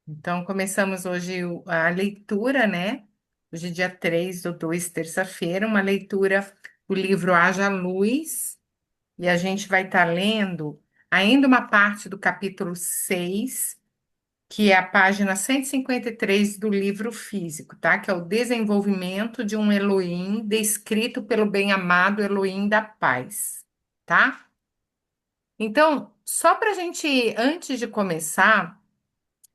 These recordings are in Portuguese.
Então, começamos hoje a leitura, né? Hoje, é dia 3/2, terça-feira, uma leitura do livro Haja Luz, e a gente vai estar lendo ainda uma parte do capítulo 6, que é a página 153 do livro físico, tá? Que é o desenvolvimento de um Elohim descrito pelo bem-amado Elohim da paz, tá? Então, só para a gente, antes de começar,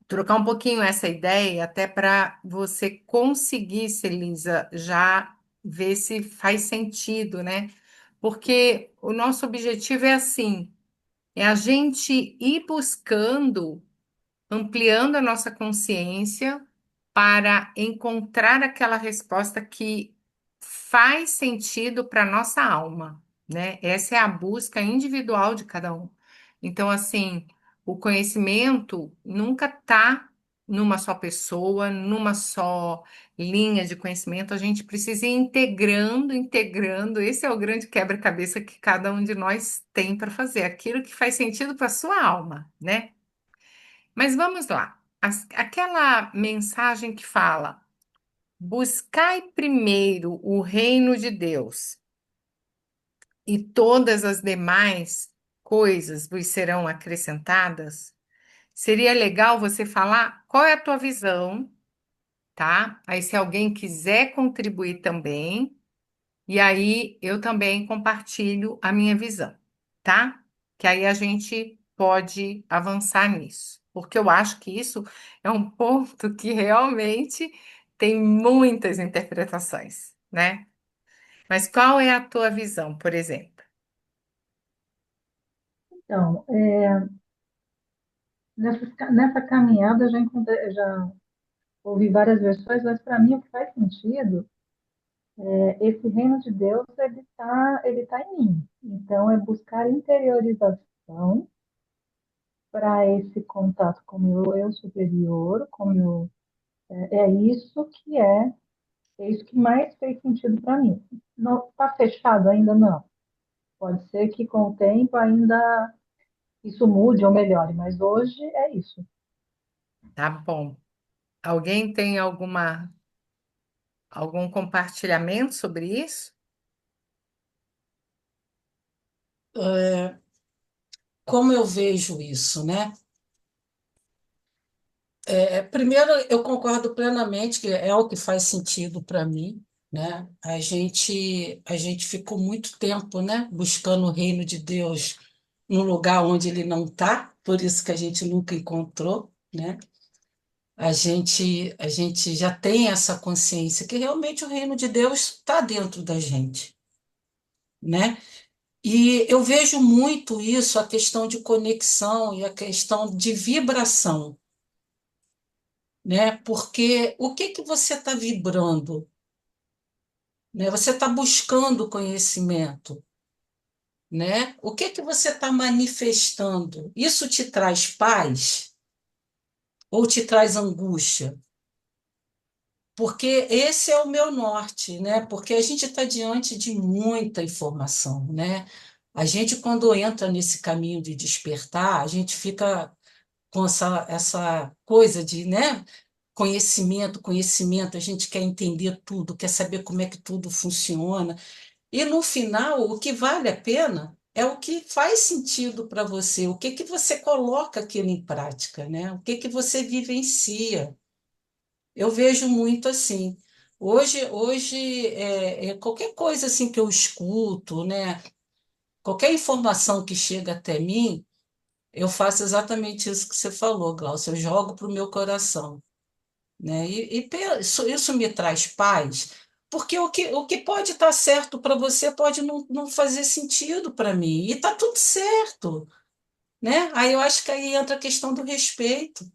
trocar um pouquinho essa ideia, até para você conseguir, Celisa, já ver se faz sentido, né? Porque o nosso objetivo é assim, é a gente ir buscando, ampliando a nossa consciência para encontrar aquela resposta que faz sentido para a nossa alma, né? Essa é a busca individual de cada um. Então, assim, o conhecimento nunca está numa só pessoa, numa só linha de conhecimento. A gente precisa ir integrando, integrando. Esse é o grande quebra-cabeça que cada um de nós tem para fazer, aquilo que faz sentido para a sua alma, né? Mas vamos lá. Aquela mensagem que fala: buscai primeiro o reino de Deus, e todas as demais coisas vos serão acrescentadas. Seria legal você falar qual é a tua visão, tá? Aí, se alguém quiser contribuir também, e aí eu também compartilho a minha visão, tá? Que aí a gente pode avançar nisso, porque eu acho que isso é um ponto que realmente tem muitas interpretações, né? Mas qual é a tua visão, por exemplo? Então, nessa caminhada eu já ouvi várias versões, mas para mim o que faz sentido é esse reino de Deus, ele tá em mim. Então, é buscar interiorização para esse contato com o meu eu superior, é isso é isso que mais fez sentido para mim. Não está fechado ainda não. Pode ser que com o tempo ainda isso mude ou melhore, mas hoje é isso. Tá bom. Alguém tem algum compartilhamento sobre isso? Como eu vejo isso, né? Primeiro, eu concordo plenamente que é o que faz sentido para mim, né? A gente ficou muito tempo, né, buscando o reino de Deus num lugar onde ele não está, por isso que a gente nunca encontrou, né? A gente já tem essa consciência que realmente o reino de Deus está dentro da gente, né? E eu vejo muito isso, a questão de conexão e a questão de vibração, né? Porque o que que você está vibrando, né? Você está buscando conhecimento, né? O que que você está manifestando? Isso te traz paz ou te traz angústia? Porque esse é o meu norte, né? Porque a gente está diante de muita informação, né? A gente, quando entra nesse caminho de despertar, a gente fica com essa coisa de, né? Conhecimento, conhecimento, a gente quer entender tudo, quer saber como é que tudo funciona. E no final, o que vale a pena é o que faz sentido para você, o que que você coloca aquilo em prática, né? O que que você vivencia. Eu vejo muito assim. Hoje qualquer coisa assim que eu escuto, né? Qualquer informação que chega até mim, eu faço exatamente isso que você falou, Glaucio. Eu jogo para o meu coração, né? Isso me traz paz, porque o que pode estar certo para você pode não fazer sentido para mim, e está tudo certo, né? Aí eu acho que aí entra a questão do respeito,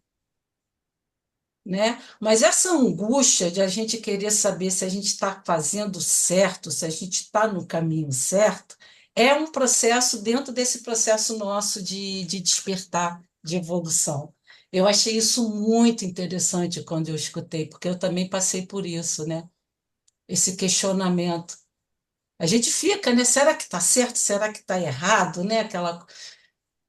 né? Mas essa angústia de a gente querer saber se a gente está fazendo certo, se a gente está no caminho certo, é um processo dentro desse processo nosso de despertar, de evolução. Eu achei isso muito interessante quando eu escutei, porque eu também passei por isso, né? Esse questionamento. A gente fica, né? Será que está certo? Será que está errado, né?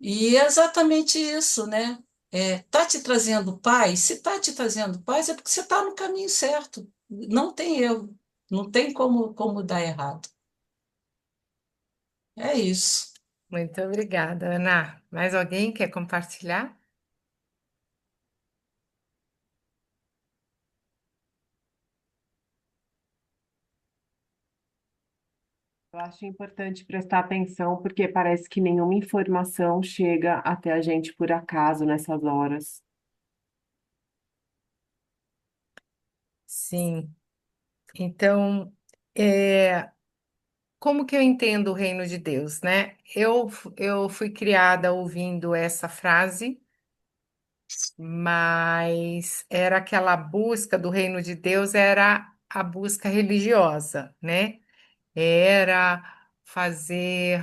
E é exatamente isso, né? Está te trazendo paz? Se está te trazendo paz, é porque você está no caminho certo. Não tem erro. Não tem como dar errado. É isso. Muito obrigada, Ana. Mais alguém quer compartilhar? Eu acho importante prestar atenção, porque parece que nenhuma informação chega até a gente por acaso nessas horas. Sim. Então, é, como que eu entendo o reino de Deus, né? Eu fui criada ouvindo essa frase, mas era aquela busca do reino de Deus, era a busca religiosa, né? Era fazer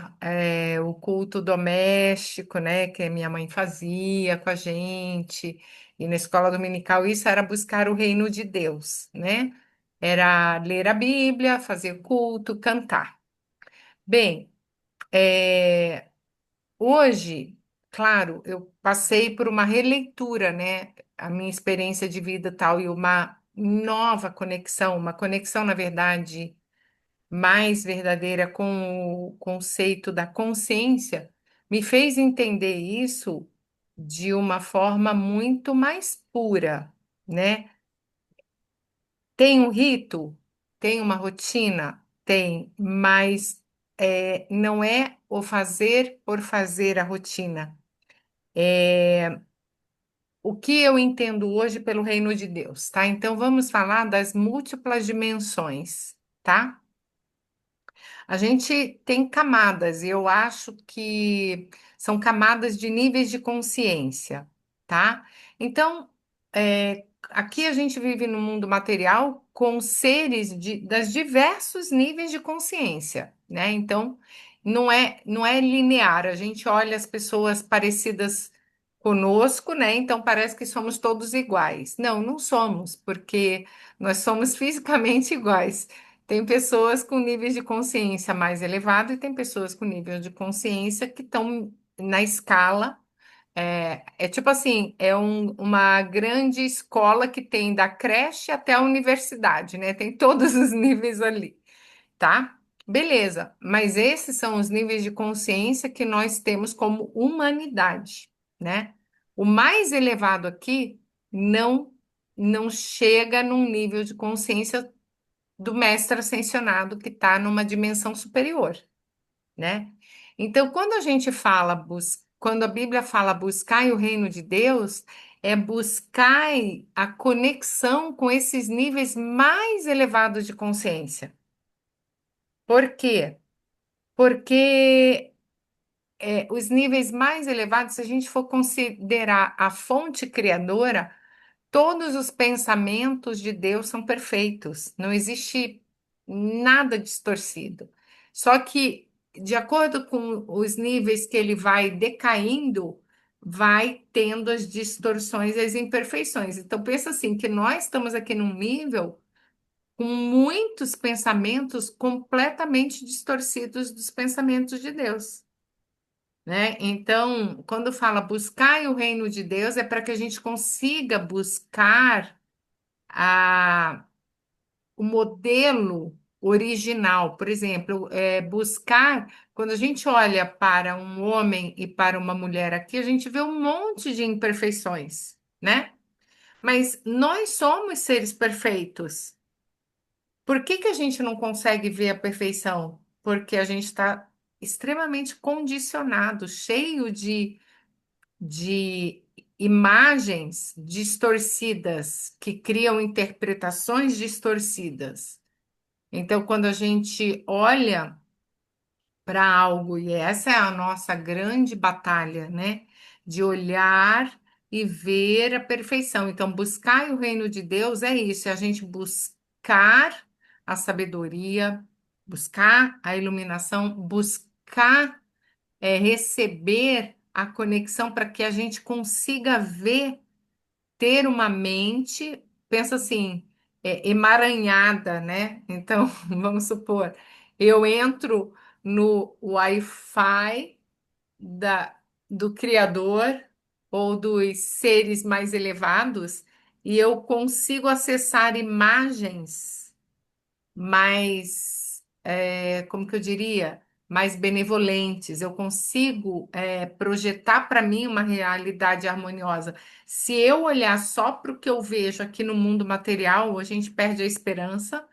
o culto doméstico, né? Que minha mãe fazia com a gente, e na escola dominical isso era buscar o reino de Deus, né? Era ler a Bíblia, fazer culto, cantar. Bem, é, hoje, claro, eu passei por uma releitura, né? A minha experiência de vida tal e uma nova conexão, uma conexão, na verdade, mais verdadeira com o conceito da consciência, me fez entender isso de uma forma muito mais pura, né? Tem um rito, tem uma rotina, tem, mas não é o fazer por fazer a rotina. É o que eu entendo hoje pelo reino de Deus, tá? Então vamos falar das múltiplas dimensões, tá? A gente tem camadas, e eu acho que são camadas de níveis de consciência, tá? Então, aqui a gente vive no mundo material com seres das diversos níveis de consciência, né? Então, não é linear. A gente olha as pessoas parecidas conosco, né? Então parece que somos todos iguais. Não, não somos, porque nós somos fisicamente iguais. Tem pessoas com níveis de consciência mais elevado e tem pessoas com nível de consciência que estão na escala. É tipo assim, uma grande escola que tem da creche até a universidade, né? Tem todos os níveis ali, tá? Beleza, mas esses são os níveis de consciência que nós temos como humanidade, né? O mais elevado aqui não não chega num nível de consciência do mestre ascensionado que está numa dimensão superior, né? Então, quando a gente fala, quando a Bíblia fala buscai o reino de Deus, é buscai a conexão com esses níveis mais elevados de consciência. Por quê? Porque os níveis mais elevados, se a gente for considerar a fonte criadora, todos os pensamentos de Deus são perfeitos, não existe nada distorcido. Só que, de acordo com os níveis que ele vai decaindo, vai tendo as distorções e as imperfeições. Então, pensa assim, que nós estamos aqui num nível com muitos pensamentos completamente distorcidos dos pensamentos de Deus, né? Então, quando fala buscar o reino de Deus, é para que a gente consiga buscar a, o modelo original. Por exemplo, buscar, quando a gente olha para um homem e para uma mulher aqui, a gente vê um monte de imperfeições, né? Mas nós somos seres perfeitos. Por que que a gente não consegue ver a perfeição? Porque a gente está extremamente condicionado, cheio de imagens distorcidas que criam interpretações distorcidas. Então, quando a gente olha para algo, e essa é a nossa grande batalha, né? De olhar e ver a perfeição. Então, buscar o reino de Deus é isso, é a gente buscar a sabedoria, buscar a iluminação, buscar receber a conexão para que a gente consiga ver, ter uma mente, pensa assim, emaranhada, né? Então, vamos supor, eu entro no Wi-Fi da, do Criador ou dos seres mais elevados, e eu consigo acessar imagens mais, como que eu diria, mais benevolentes. Eu consigo, projetar para mim uma realidade harmoniosa. Se eu olhar só para o que eu vejo aqui no mundo material, a gente perde a esperança,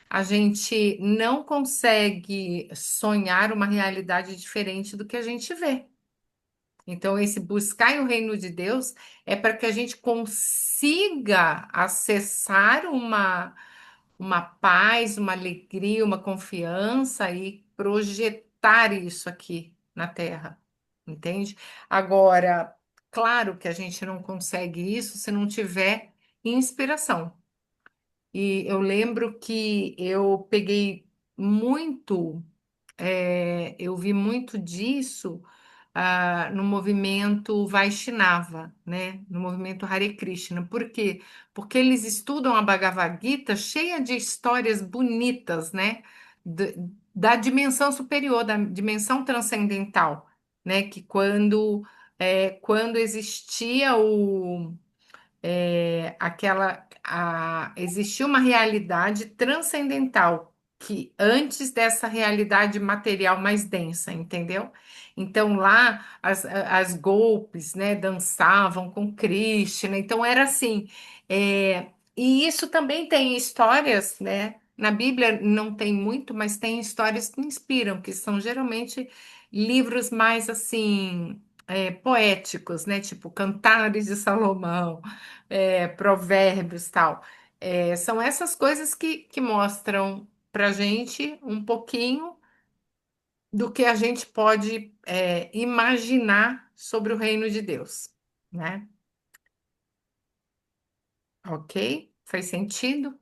a gente não consegue sonhar uma realidade diferente do que a gente vê. Então, esse buscar o reino de Deus é para que a gente consiga acessar uma paz, uma alegria, uma confiança e projetar isso aqui na Terra, entende? Agora, claro que a gente não consegue isso se não tiver inspiração. E eu lembro que eu peguei muito, eu vi muito disso no movimento Vaishnava, né? No movimento Hare Krishna. Por quê? Porque eles estudam a Bhagavad Gita cheia de histórias bonitas, né? D- Da dimensão superior, da dimensão transcendental, né? Que quando existia existia uma realidade transcendental que antes dessa realidade material mais densa, entendeu? Então lá as golpes, né, dançavam com Krishna, então era assim. E isso também tem histórias, né? Na Bíblia não tem muito, mas tem histórias que inspiram, que são geralmente livros mais assim, poéticos, né? Tipo Cantares de Salomão, provérbios, tal. São essas coisas que mostram para gente um pouquinho do que a gente pode, imaginar sobre o reino de Deus, né? Ok? Faz sentido?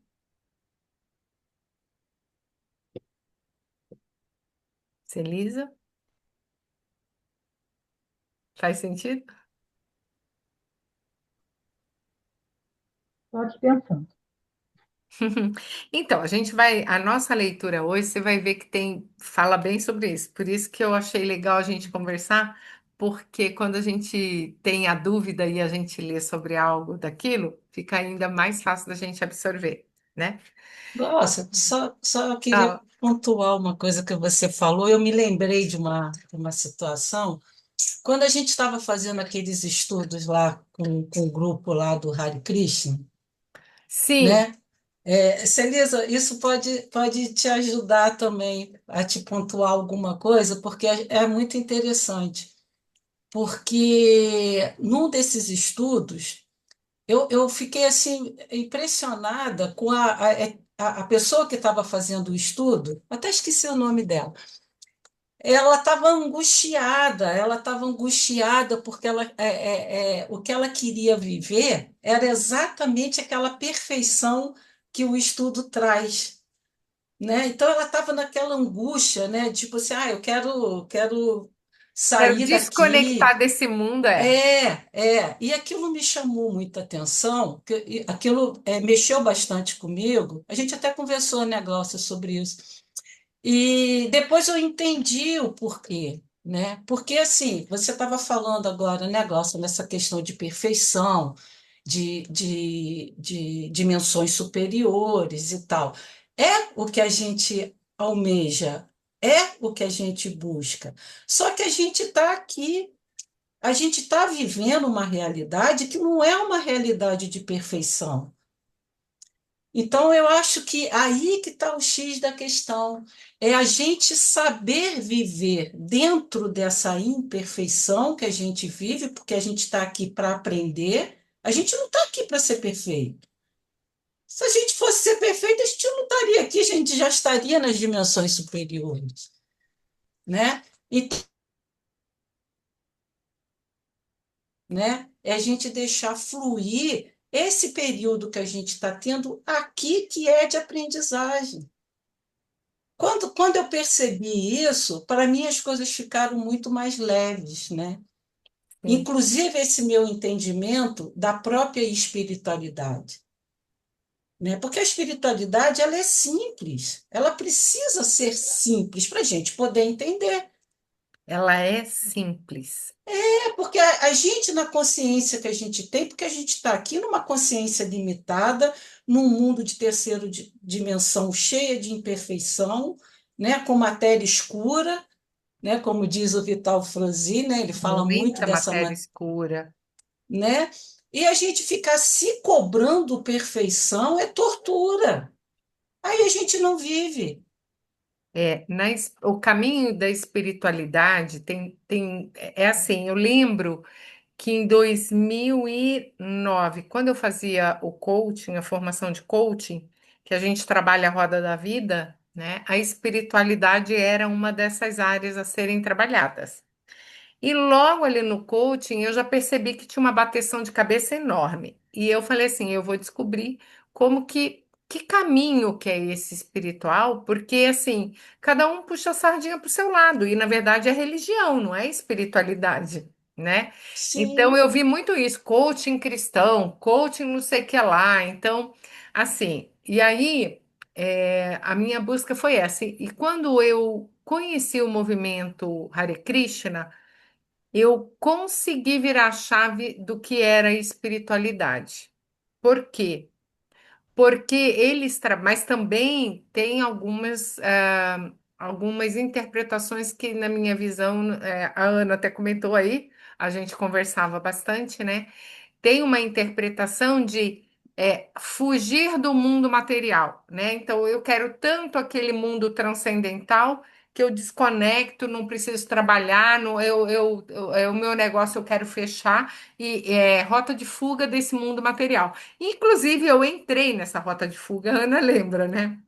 Celisa? Faz sentido? Só aqui pensando. Então, a nossa leitura hoje, você vai ver que fala bem sobre isso. Por isso que eu achei legal a gente conversar, porque quando a gente tem a dúvida e a gente lê sobre algo daquilo, fica ainda mais fácil da gente absorver, né? Nossa, só queria Ah, pontuar uma coisa que você falou. Eu me lembrei de uma situação. Quando a gente estava fazendo aqueles estudos lá com o grupo lá do Hare Krishna, sim, né? Celisa, isso pode te ajudar também a te pontuar alguma coisa, porque é muito interessante. Porque num desses estudos, eu fiquei assim impressionada com a pessoa que estava fazendo o estudo, até esqueci o nome dela. Ela estava angustiada porque o que ela queria viver era exatamente aquela perfeição que o estudo traz, né? Então ela estava naquela angústia, né? Tipo assim, eu quero quero sair daqui. desconectar desse mundo, E aquilo me chamou muita atenção, aquilo mexeu bastante comigo. A gente até conversou, né, Glaucia, sobre isso. E depois eu entendi o porquê, né? Porque assim, você estava falando agora, né, Glaucia, nessa questão de perfeição, de dimensões superiores e tal. É o que a gente almeja, é o que a gente busca. Só que a gente está aqui. A gente está vivendo uma realidade que não é uma realidade de perfeição. Então, eu acho que aí que está o X da questão. É a gente saber viver dentro dessa imperfeição que a gente vive, porque a gente está aqui para aprender. A gente não está aqui para ser perfeito. Se a gente fosse ser perfeito, a gente não estaria aqui, a gente já estaria nas dimensões superiores, né? Né? É a gente deixar fluir esse período que a gente está tendo aqui, que é de aprendizagem. Quando eu percebi isso, para mim as coisas ficaram muito mais leves, né? sim. Inclusive esse meu entendimento da própria espiritualidade, né? Porque a espiritualidade ela é simples, ela precisa ser simples para a gente poder entender. Ela é simples. É porque a gente, na consciência que a gente tem, porque a gente está aqui numa consciência limitada, num mundo de terceira dimensão cheia de imperfeição, né, com matéria escura, né, como diz o Vital Franzi, né, ele fala muito Muita dessa, matéria escura. né, e a gente ficar se cobrando perfeição é tortura. Aí a gente não vive. O caminho da espiritualidade é assim, eu lembro que em 2009, quando eu fazia o coaching, a formação de coaching, que a gente trabalha a roda da vida, né? A espiritualidade era uma dessas áreas a serem trabalhadas. E logo ali no coaching, eu já percebi que tinha uma bateção de cabeça enorme. E eu falei assim, eu vou descobrir que caminho que é esse espiritual, porque assim, cada um puxa a sardinha para o seu lado, e na verdade é religião, não é espiritualidade, né? Então eu Sim, vi muito isso, coaching cristão, coaching não sei o que lá. Então, assim, e aí a minha busca foi essa. E quando eu conheci o movimento Hare Krishna, eu consegui virar a chave do que era espiritualidade. Por quê? Porque mas também tem algumas interpretações que, na minha visão, a Ana até comentou aí, a gente conversava bastante, né? Tem uma interpretação de fugir do mundo material, né? Então, eu quero tanto aquele mundo transcendental que eu desconecto, não preciso trabalhar, não, o meu negócio eu quero fechar e rota de fuga desse mundo material. Inclusive, eu entrei nessa rota de fuga, a Ana lembra, né?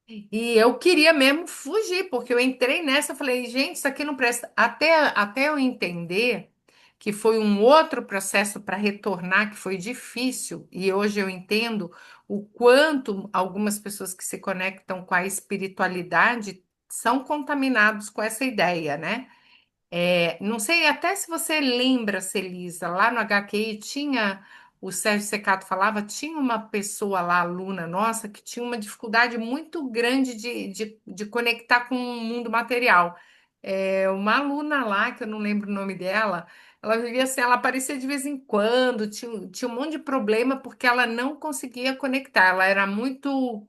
E eu queria mesmo fugir, porque eu entrei nessa, falei, gente, isso aqui não presta. Até eu entender que foi um outro processo para retornar, que foi difícil, e hoje eu entendo o quanto algumas pessoas que se conectam com a espiritualidade são contaminados com essa ideia, né? Não sei até se você lembra, Celisa, lá no HQI tinha, o Sérgio Secato falava, tinha uma pessoa lá, aluna nossa, que tinha uma dificuldade muito grande de conectar com o mundo material. Uma aluna lá, que eu não lembro o nome dela, ela vivia assim, ela aparecia de vez em quando, tinha um monte de problema porque ela não conseguia conectar, ela era muito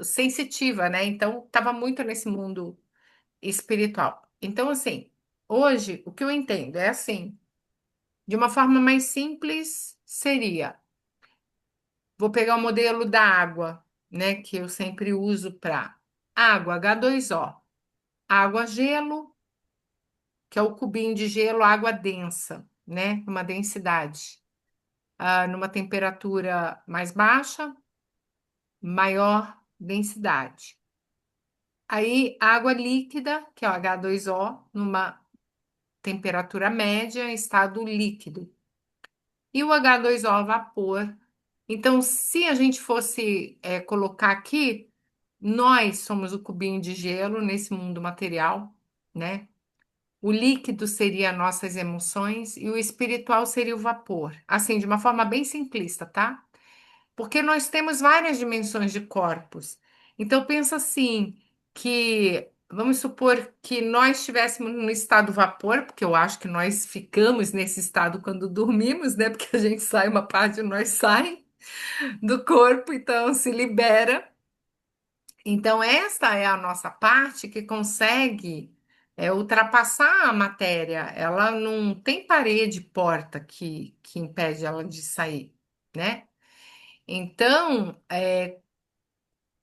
sensitiva, né? Então, estava muito nesse mundo espiritual. Então, assim, hoje o que eu entendo é assim, de uma forma mais simples seria, vou pegar o modelo da água, né, que eu sempre uso para água H2O, água gelo, que é o cubinho de gelo, água densa, né, uma densidade, numa temperatura mais baixa, maior densidade. Aí, água líquida, que é o H2O, numa temperatura média, estado líquido. E o H2O vapor. Então, se a gente fosse colocar aqui, nós somos o cubinho de gelo nesse mundo material, né? O líquido seria nossas emoções e o espiritual seria o vapor. Assim, de uma forma bem simplista, tá? Porque nós temos várias dimensões de corpos. Então, pensa assim, que vamos supor que nós estivéssemos no estado vapor, porque eu acho que nós ficamos nesse estado quando dormimos, né? Porque a gente sai, uma parte de nós sai do corpo, então se libera. Então, esta é a nossa parte que consegue ultrapassar a matéria. Ela não tem parede, porta que impede ela de sair, né? Então,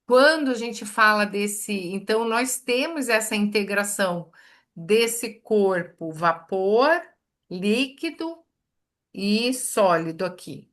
quando a gente fala então nós temos essa integração desse corpo vapor, líquido e sólido aqui,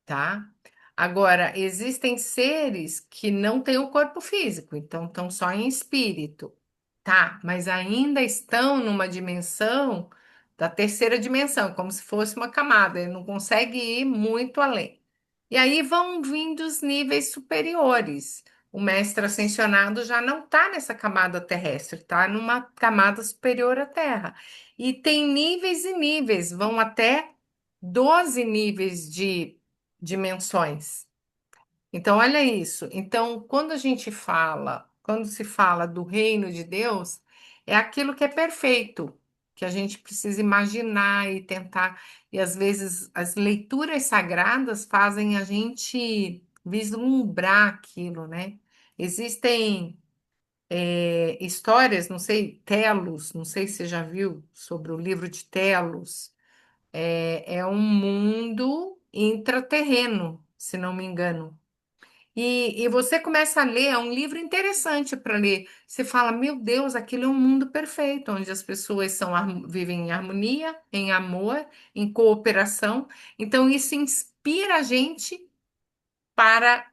tá? Agora, existem seres que não têm o corpo físico, então estão só em espírito, tá? Mas ainda estão numa dimensão da terceira dimensão, como se fosse uma camada, ele não consegue ir muito além. E aí vão vindo os níveis superiores. O mestre ascensionado já não está nessa camada terrestre, está numa camada superior à Terra. E tem níveis e níveis, vão até 12 níveis de dimensões. Então, olha isso. Então, quando se fala do reino de Deus, é aquilo que é perfeito, que a gente precisa imaginar e tentar. E às vezes as leituras sagradas fazem a gente vislumbrar aquilo, né? Existem histórias, não sei, Telos, não sei se você já viu sobre o livro de Telos. É um mundo intraterreno, se não me engano. E você começa a ler, é um livro interessante para ler. Você fala, meu Deus, aquilo é um mundo perfeito, onde as pessoas vivem em harmonia, em amor, em cooperação. Então, isso inspira a gente para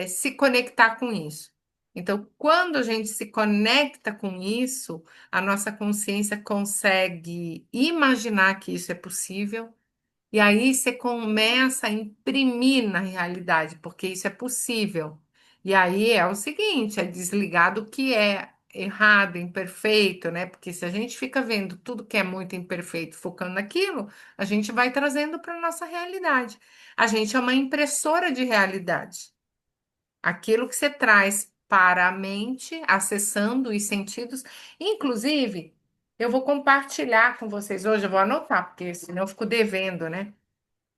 se conectar com isso. Então, quando a gente se conecta com isso, a nossa consciência consegue imaginar que isso é possível e aí você começa a imprimir na realidade, porque isso é possível. E aí é o seguinte, é desligar do que é errado, imperfeito, né? Porque se a gente fica vendo tudo que é muito imperfeito, focando naquilo, a gente vai trazendo para a nossa realidade. A gente é uma impressora de realidade. Aquilo que você traz para a mente, acessando os sentidos. Inclusive, eu vou compartilhar com vocês hoje, eu vou anotar, porque senão eu fico devendo, né?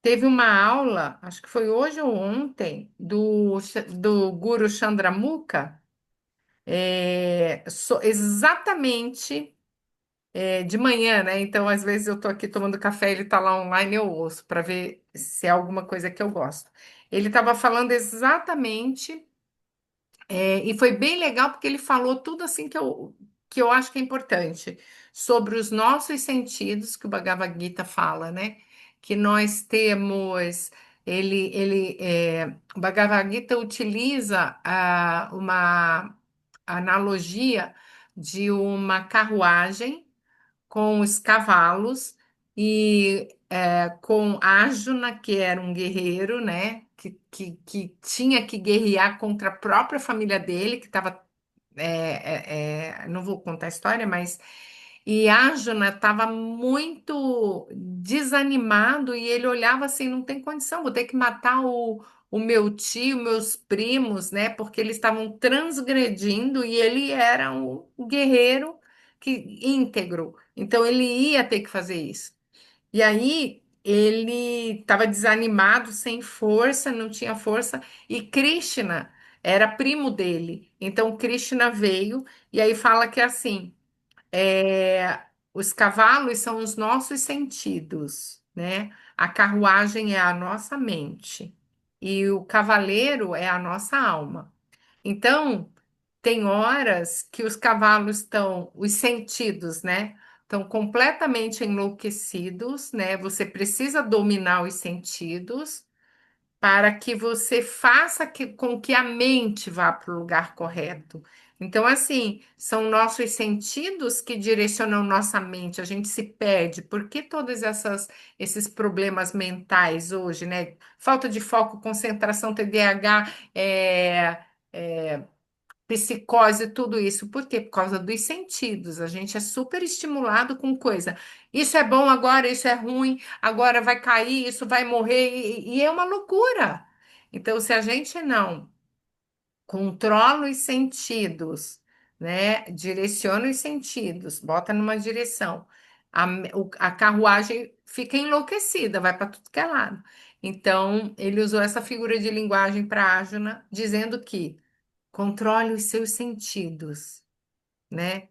Teve uma aula, acho que foi hoje ou ontem, do Guru Chandramukha, exatamente de manhã, né? Então, às vezes eu estou aqui tomando café, ele está lá online, eu ouço, para ver se é alguma coisa que eu gosto. Ele estava falando exatamente e foi bem legal porque ele falou tudo assim que eu acho que é importante sobre os nossos sentidos, que o Bhagavad Gita fala, né? Que nós temos, o Bhagavad Gita utiliza uma analogia de uma carruagem com os cavalos e com Arjuna, que era um guerreiro, né? Que tinha que guerrear contra a própria família dele, que estava. Não vou contar a história, mas. E Arjuna estava muito desanimado e ele olhava assim: não tem condição, vou ter que matar o meu tio, meus primos, né? Porque eles estavam transgredindo e ele era um guerreiro íntegro. Então ele ia ter que fazer isso. E aí ele estava desanimado, sem força, não tinha força, e Krishna era primo dele. Então Krishna veio e aí fala que assim, os cavalos são os nossos sentidos, né? A carruagem é a nossa mente e o cavaleiro é a nossa alma. Então, tem horas que os cavalos estão, os sentidos, né? Estão completamente enlouquecidos, né? Você precisa dominar os sentidos para que você faça com que a mente vá para o lugar correto. Então, assim, são nossos sentidos que direcionam nossa mente. A gente se perde. Por que esses problemas mentais hoje, né? Falta de foco, concentração, TDAH, psicose, tudo isso. Por quê? Por causa dos sentidos. A gente é super estimulado com coisa. Isso é bom agora, isso é ruim, agora vai cair, isso vai morrer, e é uma loucura. Então, se a gente não controla os sentidos, né? Direciona os sentidos, bota numa direção, a carruagem fica enlouquecida, vai para tudo que é lado. Então, ele usou essa figura de linguagem para Arjuna, dizendo que controle os seus sentidos, né?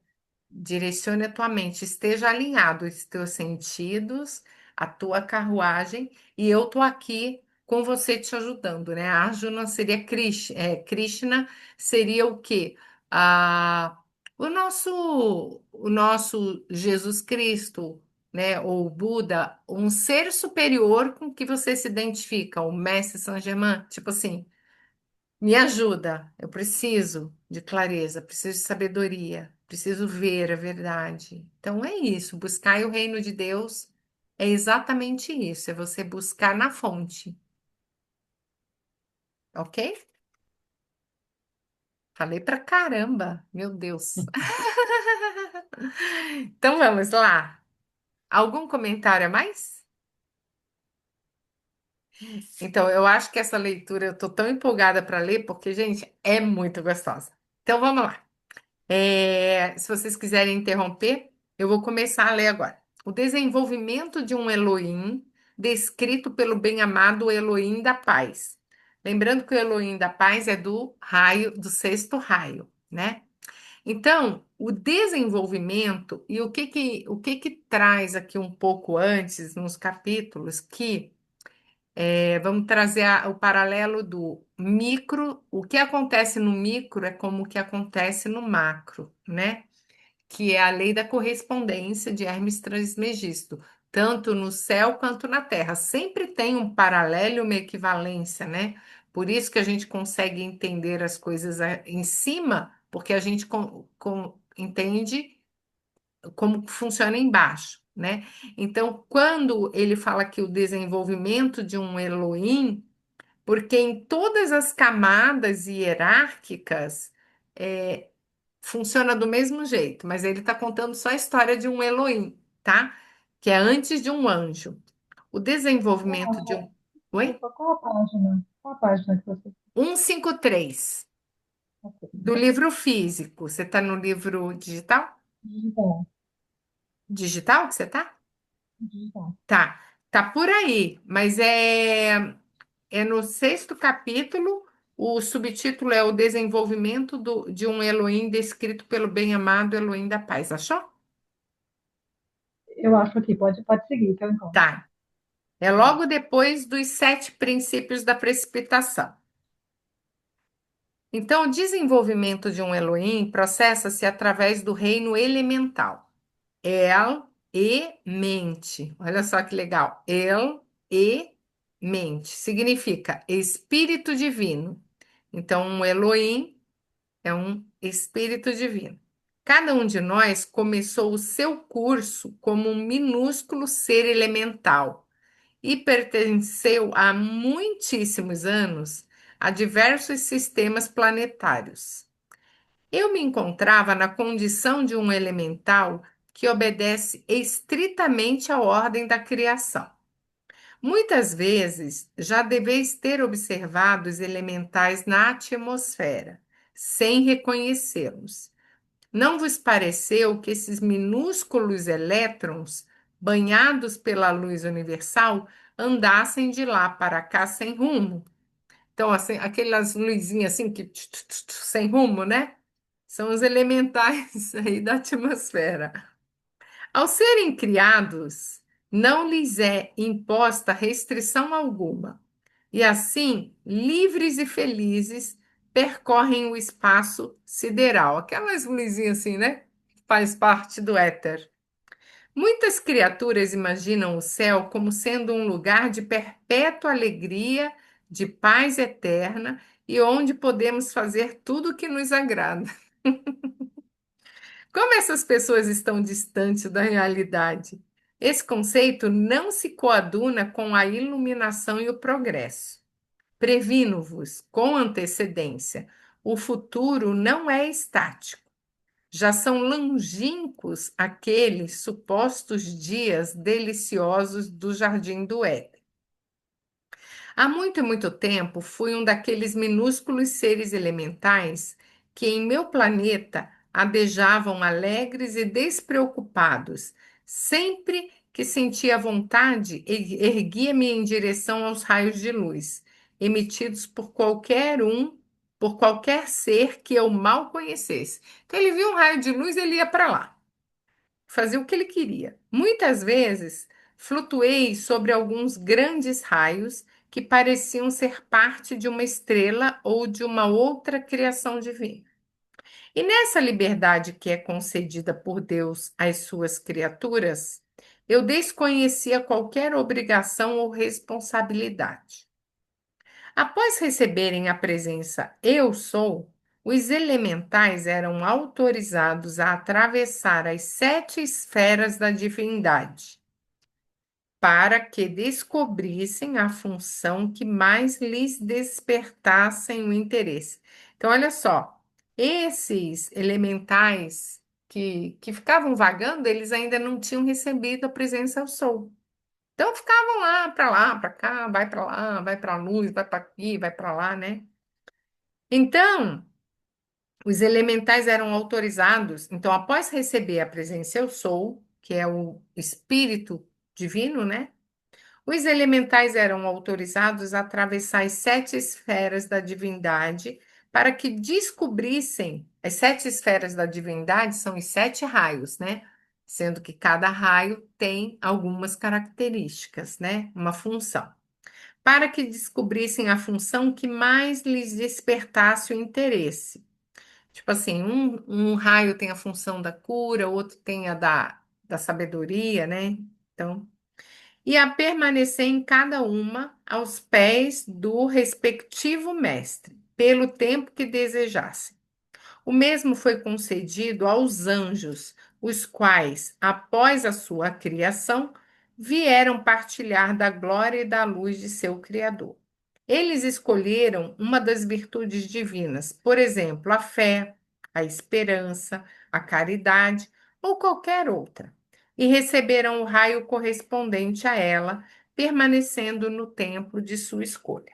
Direcione a tua mente, esteja alinhado os teus sentidos, a tua carruagem, e eu tô aqui com você te ajudando, né? Arjuna seria Krishna seria o quê? Ah, o nosso Jesus Cristo, né? Ou Buda, um ser superior com que você se identifica, o Mestre Saint-Germain, tipo assim. Me ajuda, eu preciso de clareza, preciso de sabedoria, preciso ver a verdade. Então é isso, buscar o reino de Deus é exatamente isso, é você buscar na fonte, ok? Falei pra caramba, meu Deus. Então vamos lá. Algum comentário a mais? Então, eu acho que essa leitura eu tô tão empolgada para ler, porque, gente, é muito gostosa. Então vamos lá. Se vocês quiserem interromper, eu vou começar a ler agora. O desenvolvimento de um Elohim descrito pelo bem-amado Elohim da paz. Lembrando que o Elohim da paz é do raio, do sexto raio, né? Então, o desenvolvimento e o que que traz aqui um pouco antes nos capítulos que vamos trazer o paralelo do micro, o que acontece no micro é como o que acontece no macro, né? Que é a lei da correspondência de Hermes Trismegisto, tanto no céu quanto na terra. Sempre tem um paralelo e uma equivalência, né? Por isso que a gente consegue entender as coisas em cima, porque a gente entende como funciona embaixo, né? Então, quando ele fala que o desenvolvimento de um Elohim, porque em todas as camadas hierárquicas é, funciona do mesmo jeito, mas ele está contando só a história de um Elohim, tá? Que é antes de um anjo. O desenvolvimento de um. Oi? Desculpa, qual a página? Qual a página que você 153 ok, do livro físico. Você está no livro digital? digital, Digital que você tá? digital. Tá. Tá por aí, mas é no sexto capítulo. O subtítulo é o desenvolvimento de um Elohim descrito pelo bem-amado Elohim da paz. Achou? Eu acho que pode seguir, que eu encontro. Tá. É logo depois dos sete princípios da precipitação. Então, o desenvolvimento de um Elohim processa-se através do reino elemental. El e mente. Olha só que legal. El e mente. Significa espírito divino. Então, um Elohim é um espírito divino. Cada um de nós começou o seu curso como um minúsculo ser elemental e pertenceu há muitíssimos anos a diversos sistemas planetários. Eu me encontrava na condição de um elemental que obedece estritamente à ordem da criação. Muitas vezes já deveis ter observado os elementais na atmosfera, sem reconhecê-los. Não vos pareceu que esses minúsculos elétrons, banhados pela luz universal, andassem de lá para cá sem rumo? Então, assim, aquelas luzinhas assim que sem rumo, né? São os elementais aí da atmosfera. Ao serem criados, não lhes é imposta restrição alguma, e assim, livres e felizes, percorrem o espaço sideral. Aquelas luzinhas assim, né? Faz parte do éter. Muitas criaturas imaginam o céu como sendo um lugar de perpétua alegria, de paz eterna e onde podemos fazer tudo o que nos agrada. Como essas pessoas estão distantes da realidade? Esse conceito não se coaduna com a iluminação e o progresso. Previno-vos com antecedência: o futuro não é estático. Já são longínquos aqueles supostos dias deliciosos do jardim do Éden. Há muito e muito tempo fui um daqueles minúsculos seres elementais que em meu planeta adejavam alegres e despreocupados. Sempre que sentia vontade, erguia-me em direção aos raios de luz, emitidos por qualquer ser que eu mal conhecesse. Então ele via um raio de luz, ele ia para lá, fazia o que ele queria. Muitas vezes flutuei sobre alguns grandes raios que pareciam ser parte de uma estrela ou de uma outra criação divina. E nessa liberdade que é concedida por Deus às suas criaturas, eu desconhecia qualquer obrigação ou responsabilidade. Após receberem a presença Eu Sou, os elementais eram autorizados a atravessar as sete esferas da divindade, para que descobrissem a função que mais lhes despertassem o interesse. Então, olha só, esses elementais que ficavam vagando, eles ainda não tinham recebido a presença Eu Sou. Então ficavam lá, para cá, vai para lá, vai para a luz, vai para aqui, vai para lá, né? Então, Os elementais eram autorizados, então, após receber a presença eu sou, que é o espírito divino, né? Os elementais eram autorizados a atravessar as sete esferas da divindade para que descobrissem. As sete esferas da divindade são os sete raios, né? Sendo que cada raio tem algumas características, né? Uma função. Para que descobrissem a função que mais lhes despertasse o interesse. Tipo assim, um raio tem a função da cura, outro tem a da sabedoria, né? Então, e a permanecer em cada uma aos pés do respectivo mestre, pelo tempo que desejasse. O mesmo foi concedido aos anjos, os quais, após a sua criação, vieram partilhar da glória e da luz de seu Criador. Eles escolheram uma das virtudes divinas, por exemplo, a fé, a esperança, a caridade ou qualquer outra, e receberam o raio correspondente a ela, permanecendo no templo de sua escolha.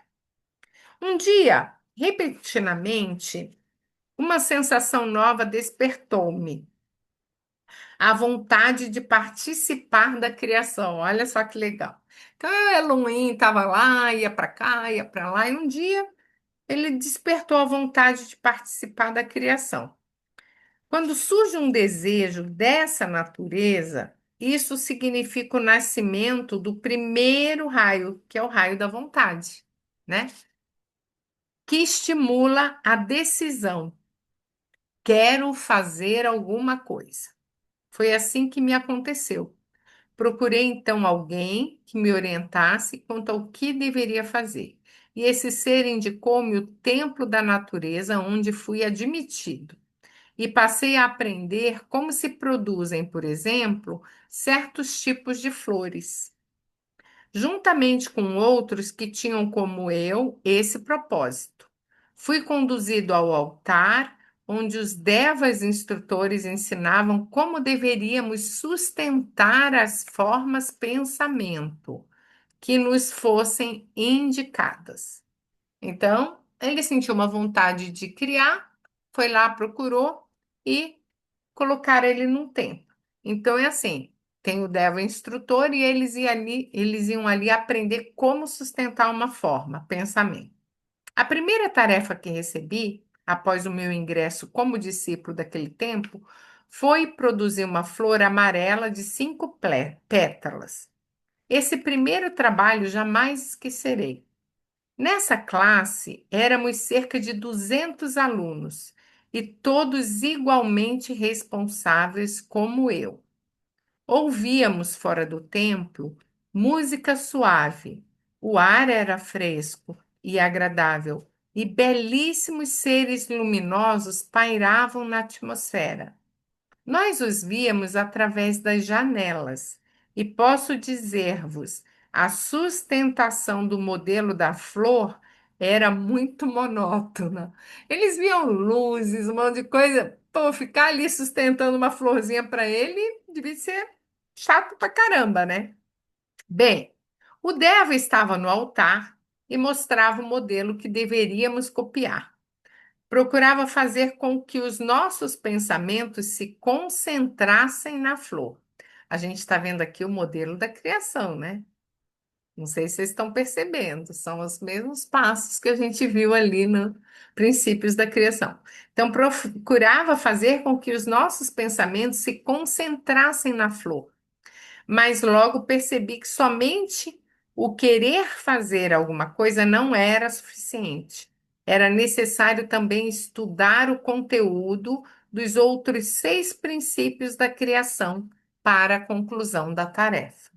Um dia, repentinamente, uma sensação nova despertou-me, a vontade de participar da criação. Olha só que legal. Então, Elohim estava lá, ia para lá, e um dia ele despertou a vontade de participar da criação. Quando surge um desejo dessa natureza, isso significa o nascimento do primeiro raio, que é o raio da vontade, né? Que estimula a decisão. Quero fazer alguma coisa. Foi assim que me aconteceu. Procurei então alguém que me orientasse quanto ao que deveria fazer. E esse ser indicou-me o templo da natureza onde fui admitido. E passei a aprender como se produzem, por exemplo, certos tipos de flores, juntamente com outros que tinham como eu esse propósito. Fui conduzido ao altar, onde os devas instrutores ensinavam como deveríamos sustentar as formas pensamento que nos fossem indicadas. Então, ele sentiu uma vontade de criar, foi lá, procurou e colocaram ele num templo. Então é assim, tem o Deva instrutor e eles iam ali aprender como sustentar uma forma, pensamento. A primeira tarefa que recebi, após o meu ingresso como discípulo daquele tempo, foi produzir uma flor amarela de 5 pétalas. Esse primeiro trabalho jamais esquecerei. Nessa classe, éramos cerca de 200 alunos e todos igualmente responsáveis como eu. Ouvíamos fora do templo música suave, o ar era fresco e agradável, e belíssimos seres luminosos pairavam na atmosfera. Nós os víamos através das janelas, e posso dizer-vos, a sustentação do modelo da flor era muito monótona. Eles viam luzes, um monte de coisa. Pô, ficar ali sustentando uma florzinha para ele devia ser chato pra caramba, né? Bem, o Deva estava no altar e mostrava o modelo que deveríamos copiar. Procurava fazer com que os nossos pensamentos se concentrassem na flor. A gente está vendo aqui o modelo da criação, né? Não sei se vocês estão percebendo, são os mesmos passos que a gente viu ali no princípios da criação. Então, procurava fazer com que os nossos pensamentos se concentrassem na flor, mas logo percebi que somente o querer fazer alguma coisa não era suficiente. Era necessário também estudar o conteúdo dos outros 6 princípios da criação para a conclusão da tarefa.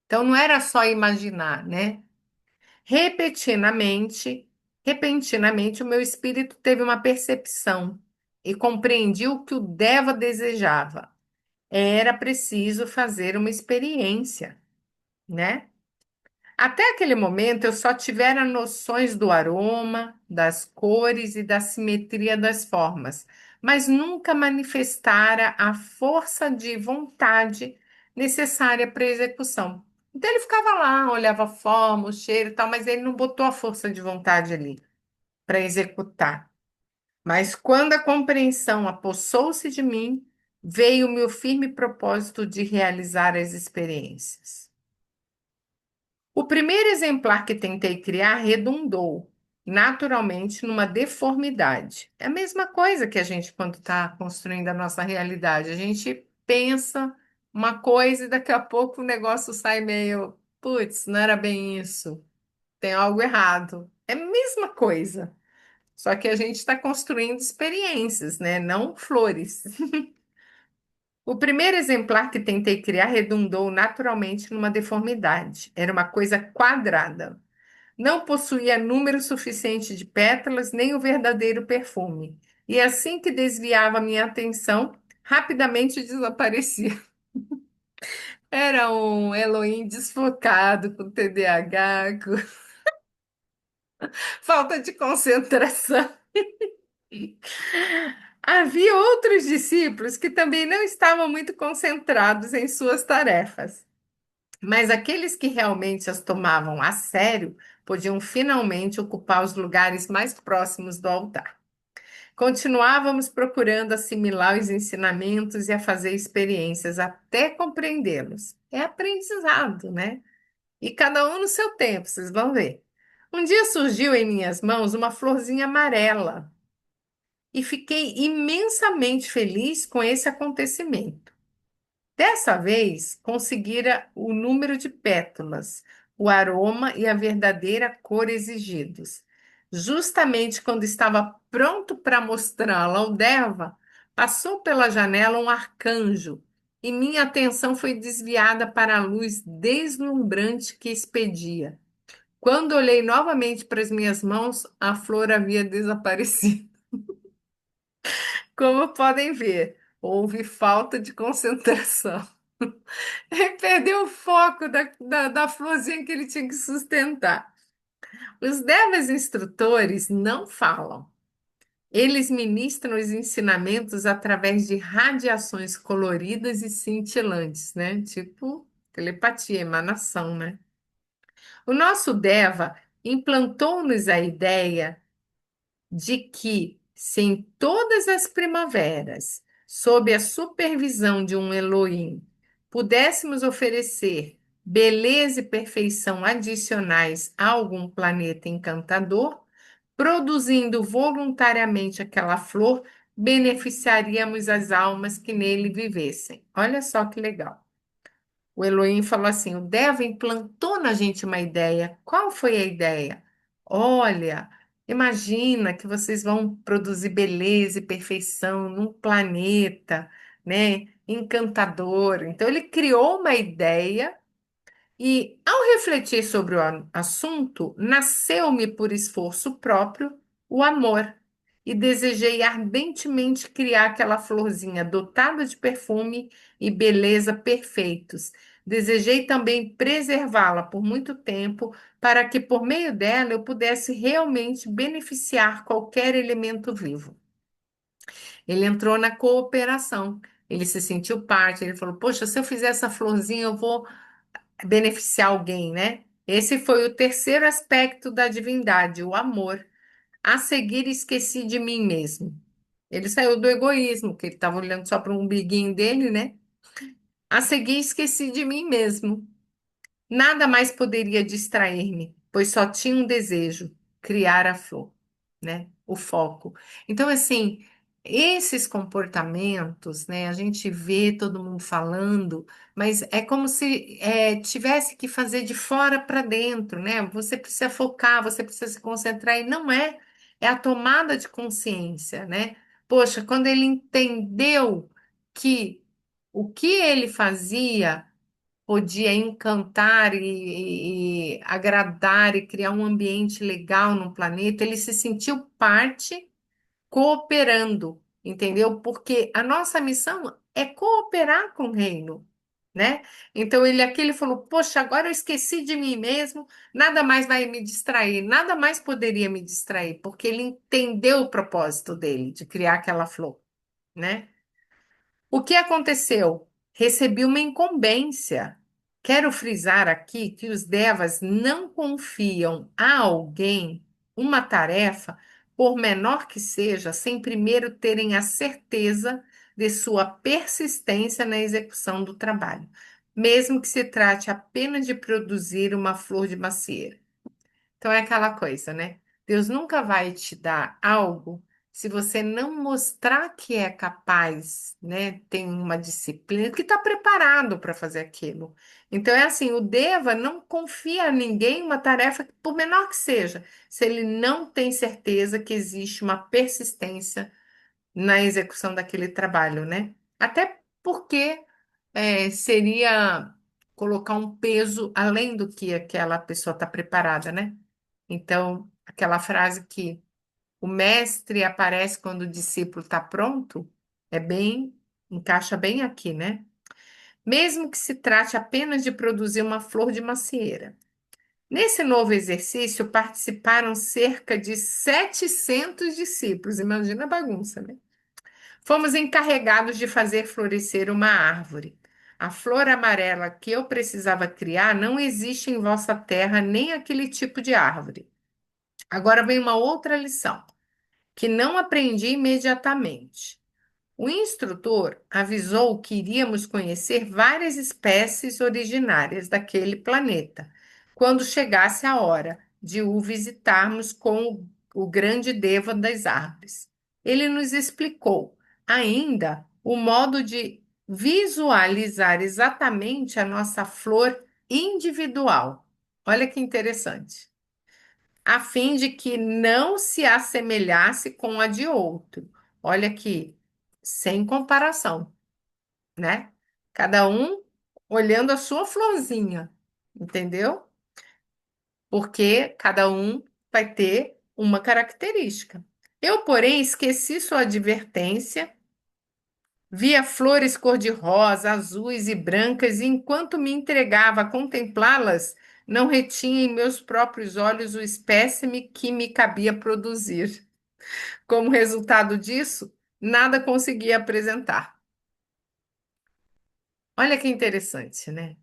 Então, não era só imaginar, né? Repentinamente, repentinamente, o meu espírito teve uma percepção e compreendi o que o Deva desejava. Era preciso fazer uma experiência, né? Até aquele momento eu só tivera noções do aroma, das cores e da simetria das formas, mas nunca manifestara a força de vontade necessária para a execução. Então ele ficava lá, olhava a forma, o cheiro e tal, mas ele não botou a força de vontade ali para executar. Mas quando a compreensão apossou-se de mim, veio-me o firme propósito de realizar as experiências. O primeiro exemplar que tentei criar redundou, naturalmente, numa deformidade. É a mesma coisa que a gente, quando está construindo a nossa realidade. A gente pensa uma coisa e daqui a pouco o negócio sai meio, putz, não era bem isso, tem algo errado. É a mesma coisa. Só que a gente está construindo experiências, né? Não flores. O primeiro exemplar que tentei criar redundou naturalmente numa deformidade. Era uma coisa quadrada. Não possuía número suficiente de pétalas nem o verdadeiro perfume. E assim que desviava minha atenção, rapidamente desaparecia. Era um Elohim desfocado, com TDAH, com falta de concentração. Havia outros discípulos que também não estavam muito concentrados em suas tarefas, mas aqueles que realmente as tomavam a sério podiam finalmente ocupar os lugares mais próximos do altar. Continuávamos procurando assimilar os ensinamentos e a fazer experiências até compreendê-los. É aprendizado, né? E cada um no seu tempo, vocês vão ver. Um dia surgiu em minhas mãos uma florzinha amarela e fiquei imensamente feliz com esse acontecimento. Dessa vez, conseguira o número de pétalas, o aroma e a verdadeira cor exigidos. Justamente quando estava pronto para mostrá-la ao Deva, passou pela janela um arcanjo e minha atenção foi desviada para a luz deslumbrante que expedia. Quando olhei novamente para as minhas mãos, a flor havia desaparecido. Como podem ver, houve falta de concentração. Ele perdeu o foco da florzinha que ele tinha que sustentar. Os devas instrutores não falam. Eles ministram os ensinamentos através de radiações coloridas e cintilantes, né? Tipo telepatia, emanação, né? O nosso Deva implantou-nos a ideia de que, se em todas as primaveras, sob a supervisão de um Elohim, pudéssemos oferecer beleza e perfeição adicionais a algum planeta encantador, produzindo voluntariamente aquela flor, beneficiaríamos as almas que nele vivessem. Olha só que legal. O Elohim falou assim: o Deva implantou na gente uma ideia. Qual foi a ideia? Olha, imagina que vocês vão produzir beleza e perfeição num planeta, né, encantador. Então ele criou uma ideia e, ao refletir sobre o assunto, nasceu-me por esforço próprio o amor. E desejei ardentemente criar aquela florzinha dotada de perfume e beleza perfeitos. Desejei também preservá-la por muito tempo, para que por meio dela eu pudesse realmente beneficiar qualquer elemento vivo. Ele entrou na cooperação. Ele se sentiu parte, ele falou: Poxa, se eu fizer essa florzinha, eu vou beneficiar alguém, né? Esse foi o terceiro aspecto da divindade, o amor. A seguir, esqueci de mim mesmo. Ele saiu do egoísmo, que ele estava olhando só para o umbiguinho dele, né? A seguir, esqueci de mim mesmo. Nada mais poderia distrair-me, pois só tinha um desejo: criar a flor, né? O foco. Então, assim, esses comportamentos, né? A gente vê todo mundo falando, mas é como se tivesse que fazer de fora para dentro, né? Você precisa focar, você precisa se concentrar, e não é. É a tomada de consciência, né? Poxa, quando ele entendeu que o que ele fazia podia encantar e agradar e criar um ambiente legal no planeta, ele se sentiu parte cooperando, entendeu? Porque a nossa missão é cooperar com o reino, né? Então ele aqui ele falou: Poxa, agora eu esqueci de mim mesmo, nada mais vai me distrair, nada mais poderia me distrair, porque ele entendeu o propósito dele de criar aquela flor, né? O que aconteceu? Recebi uma incumbência. Quero frisar aqui que os devas não confiam a alguém uma tarefa por menor que seja, sem primeiro terem a certeza de sua persistência na execução do trabalho, mesmo que se trate apenas de produzir uma flor de macieira. Então é aquela coisa, né? Deus nunca vai te dar algo se você não mostrar que é capaz, né? Tem uma disciplina, que está preparado para fazer aquilo. Então é assim, o Deva não confia a ninguém uma tarefa, por menor que seja, se ele não tem certeza que existe uma persistência na execução daquele trabalho, né? Até porque seria colocar um peso além do que aquela pessoa está preparada, né? Então, aquela frase que o mestre aparece quando o discípulo está pronto, encaixa bem aqui, né? Mesmo que se trate apenas de produzir uma flor de macieira. Nesse novo exercício participaram cerca de 700 discípulos. Imagina a bagunça, né? Fomos encarregados de fazer florescer uma árvore. A flor amarela que eu precisava criar não existe em vossa terra nem aquele tipo de árvore. Agora vem uma outra lição, que não aprendi imediatamente. O instrutor avisou que iríamos conhecer várias espécies originárias daquele planeta, quando chegasse a hora de o visitarmos com o grande Deva das árvores. Ele nos explicou ainda o modo de visualizar exatamente a nossa flor individual. Olha que interessante, a fim de que não se assemelhasse com a de outro. Olha aqui, sem comparação, né? Cada um olhando a sua florzinha, entendeu? Porque cada um vai ter uma característica. Eu, porém, esqueci sua advertência. Via flores cor-de-rosa, azuis e brancas, e enquanto me entregava a contemplá-las, não retinha em meus próprios olhos o espécime que me cabia produzir. Como resultado disso, nada conseguia apresentar. Olha que interessante, né?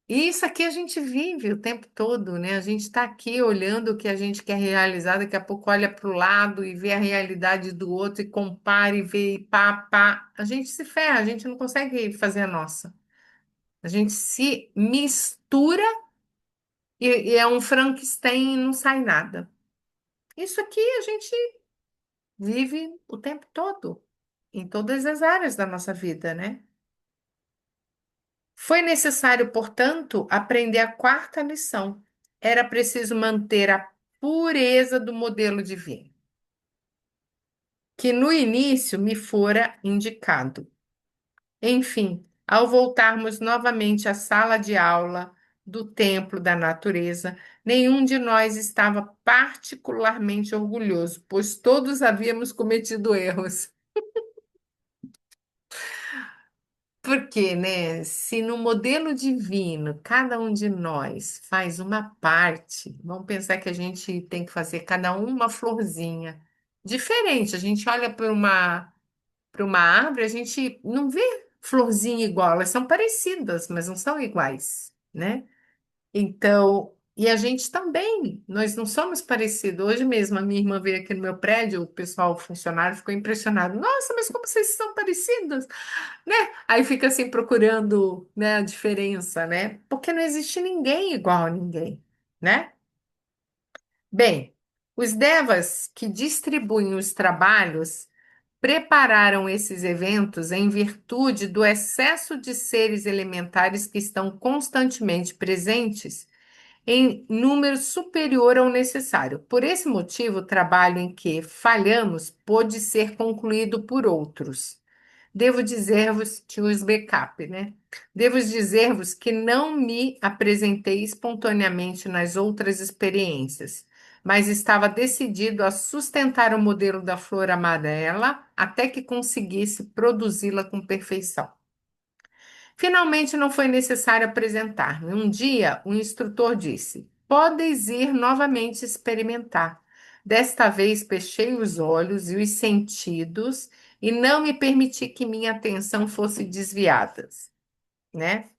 E isso aqui a gente vive o tempo todo, né? A gente está aqui olhando o que a gente quer realizar, daqui a pouco olha para o lado e vê a realidade do outro e compara e vê e pá, pá. A gente se ferra, a gente não consegue fazer a nossa. A gente se mistura e é um Frankenstein e não sai nada. Isso aqui a gente vive o tempo todo, em todas as áreas da nossa vida, né? Foi necessário, portanto, aprender a quarta lição. Era preciso manter a pureza do modelo divino, que no início me fora indicado. Enfim, ao voltarmos novamente à sala de aula do templo da natureza, nenhum de nós estava particularmente orgulhoso, pois todos havíamos cometido erros. Porque, né? Se no modelo divino cada um de nós faz uma parte, vamos pensar que a gente tem que fazer cada um uma florzinha diferente. A gente olha para uma árvore, a gente não vê florzinha igual, elas são parecidas, mas não são iguais, né? Então, e a gente também, nós não somos parecidos. Hoje mesmo, a minha irmã veio aqui no meu prédio, o pessoal, o funcionário, ficou impressionado. Nossa, mas como vocês são parecidas, né? Aí fica assim procurando, né, a diferença, né? Porque não existe ninguém igual a ninguém, né? Bem, os devas que distribuem os trabalhos prepararam esses eventos em virtude do excesso de seres elementares que estão constantemente presentes em número superior ao necessário. Por esse motivo, o trabalho em que falhamos pôde ser concluído por outros. Devo dizer-vos que os backup, né? Devo dizer-vos que não me apresentei espontaneamente nas outras experiências, mas estava decidido a sustentar o modelo da flor amarela até que conseguisse produzi-la com perfeição. Finalmente, não foi necessário apresentar-me. Um dia, o instrutor disse: Podes ir novamente experimentar. Desta vez, fechei os olhos e os sentidos e não me permiti que minha atenção fosse desviada, né?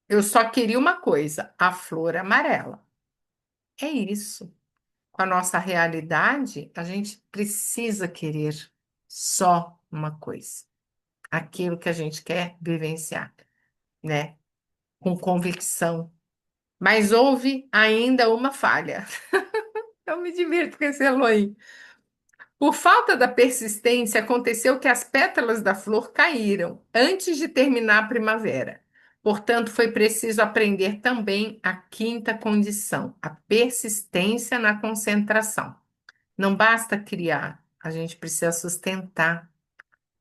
Eu só queria uma coisa, a flor amarela. É isso. com a nossa realidade, a gente precisa querer só uma coisa, aquilo que a gente quer vivenciar, né? Com convicção. Mas houve ainda uma falha. Eu me divirto com esse Elohim. Por falta da persistência, aconteceu que as pétalas da flor caíram antes de terminar a primavera. Portanto, foi preciso aprender também a quinta condição, a persistência na concentração. Não basta criar, a gente precisa sustentar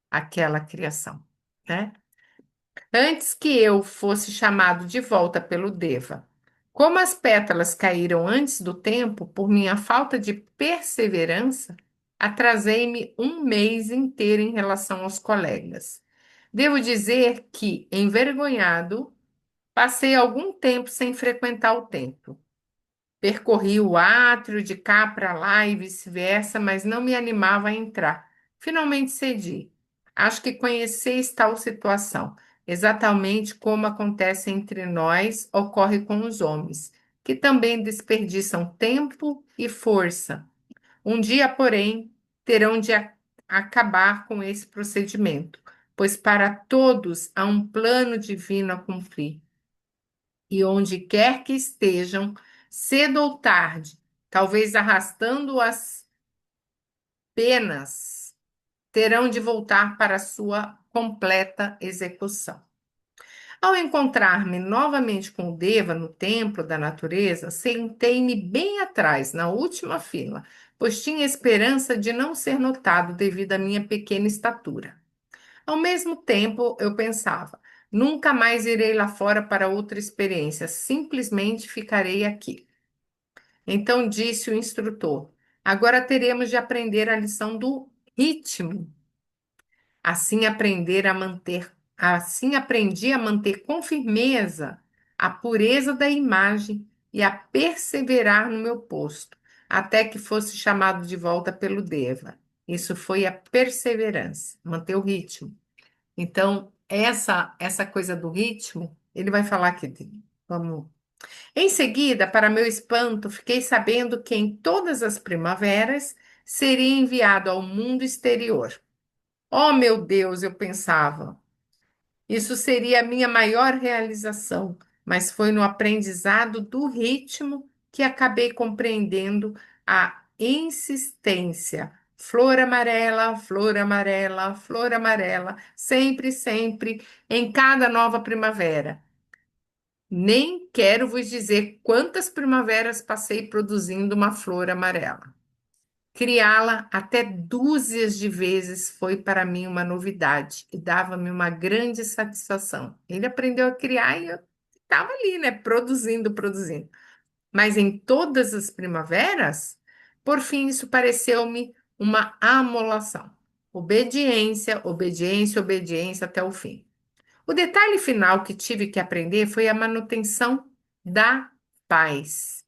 aquela criação, né? Antes que eu fosse chamado de volta pelo Deva. Como as pétalas caíram antes do tempo, por minha falta de perseverança, atrasei-me um mês inteiro em relação aos colegas. Devo dizer que, envergonhado, passei algum tempo sem frequentar o templo. Percorri o átrio de cá para lá e vice-versa, mas não me animava a entrar. Finalmente cedi. Acho que conheceis tal situação. Exatamente como acontece entre nós, ocorre com os homens, que também desperdiçam tempo e força. Um dia, porém, terão de acabar com esse procedimento, pois para todos há um plano divino a cumprir e onde quer que estejam, cedo ou tarde, talvez arrastando as penas, terão de voltar para a sua completa execução. Ao encontrar-me novamente com o Deva no templo da natureza, sentei-me bem atrás, na última fila, pois tinha esperança de não ser notado devido à minha pequena estatura. Ao mesmo tempo, eu pensava: nunca mais irei lá fora para outra experiência, simplesmente ficarei aqui. Então disse o instrutor: agora teremos de aprender a lição do ritmo. Assim aprendi a manter com firmeza a pureza da imagem e a perseverar no meu posto, até que fosse chamado de volta pelo Deva. Isso foi a perseverança, manter o ritmo. Então, essa coisa do ritmo, ele vai falar aqui. Vamos. Em seguida, para meu espanto, fiquei sabendo que em todas as primaveras seria enviado ao mundo exterior. Oh, meu Deus, eu pensava, isso seria a minha maior realização, mas foi no aprendizado do ritmo que acabei compreendendo a insistência. Flor amarela, flor amarela, sempre, sempre, em cada nova primavera. Nem quero vos dizer quantas primaveras passei produzindo uma flor amarela. Criá-la até dúzias de vezes foi para mim uma novidade e dava-me uma grande satisfação. Ele aprendeu a criar e eu estava ali, né, produzindo, produzindo. Mas em todas as primaveras, por fim, isso pareceu-me uma amolação. Obediência, obediência, obediência até o fim. O detalhe final que tive que aprender foi a manutenção da paz.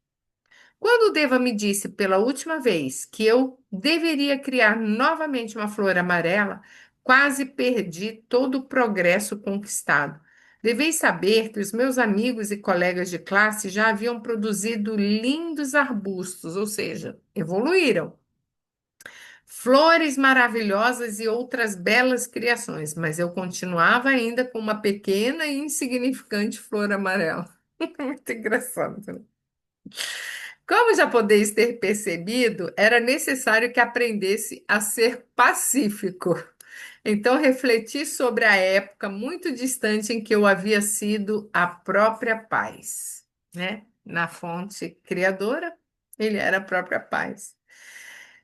Quando o Deva me disse pela última vez que eu deveria criar novamente uma flor amarela, quase perdi todo o progresso conquistado. Deveis saber que os meus amigos e colegas de classe já haviam produzido lindos arbustos, ou seja, evoluíram. Flores maravilhosas e outras belas criações, mas eu continuava ainda com uma pequena e insignificante flor amarela. Muito engraçado, né? Como já podeis ter percebido, era necessário que aprendesse a ser pacífico. Então, refleti sobre a época muito distante em que eu havia sido a própria paz, né? Na fonte criadora, ele era a própria paz.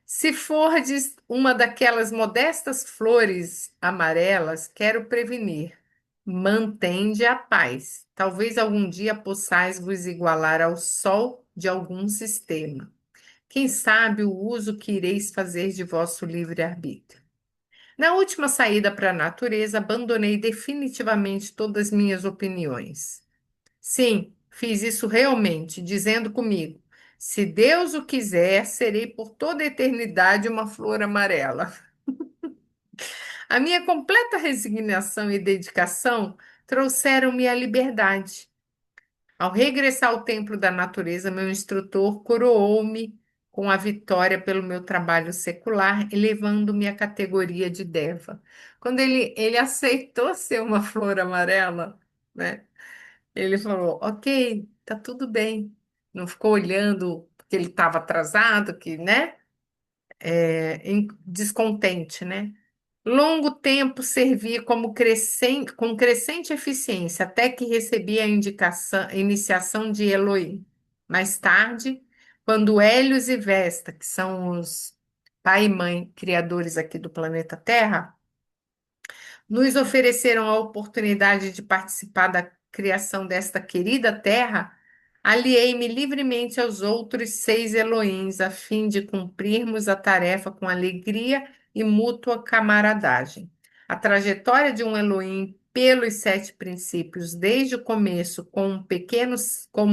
Se fordes uma daquelas modestas flores amarelas, quero prevenir. Mantende a paz. Talvez algum dia possais vos igualar ao sol de algum sistema. Quem sabe o uso que ireis fazer de vosso livre-arbítrio. Na última saída para a natureza, abandonei definitivamente todas minhas opiniões. Sim, fiz isso realmente, dizendo comigo: se Deus o quiser, serei por toda a eternidade uma flor amarela. A minha completa resignação e dedicação trouxeram-me a liberdade. Ao regressar ao templo da natureza, meu instrutor coroou-me com a vitória pelo meu trabalho secular, elevando-me à categoria de Deva. Quando ele aceitou ser uma flor amarela, né? Ele falou, ok, tá tudo bem. Não ficou olhando que ele estava atrasado, que, né? Descontente, né? Longo tempo servi com crescente eficiência, até que recebi a iniciação de Elohim. Mais tarde, quando Hélios e Vesta, que são os pai e mãe criadores aqui do planeta Terra, nos ofereceram a oportunidade de participar da criação desta querida terra, aliei-me livremente aos outros 6 Elohims, a fim de cumprirmos a tarefa com alegria e mútua camaradagem. A trajetória de um Elohim pelos 7 princípios, desde o começo, como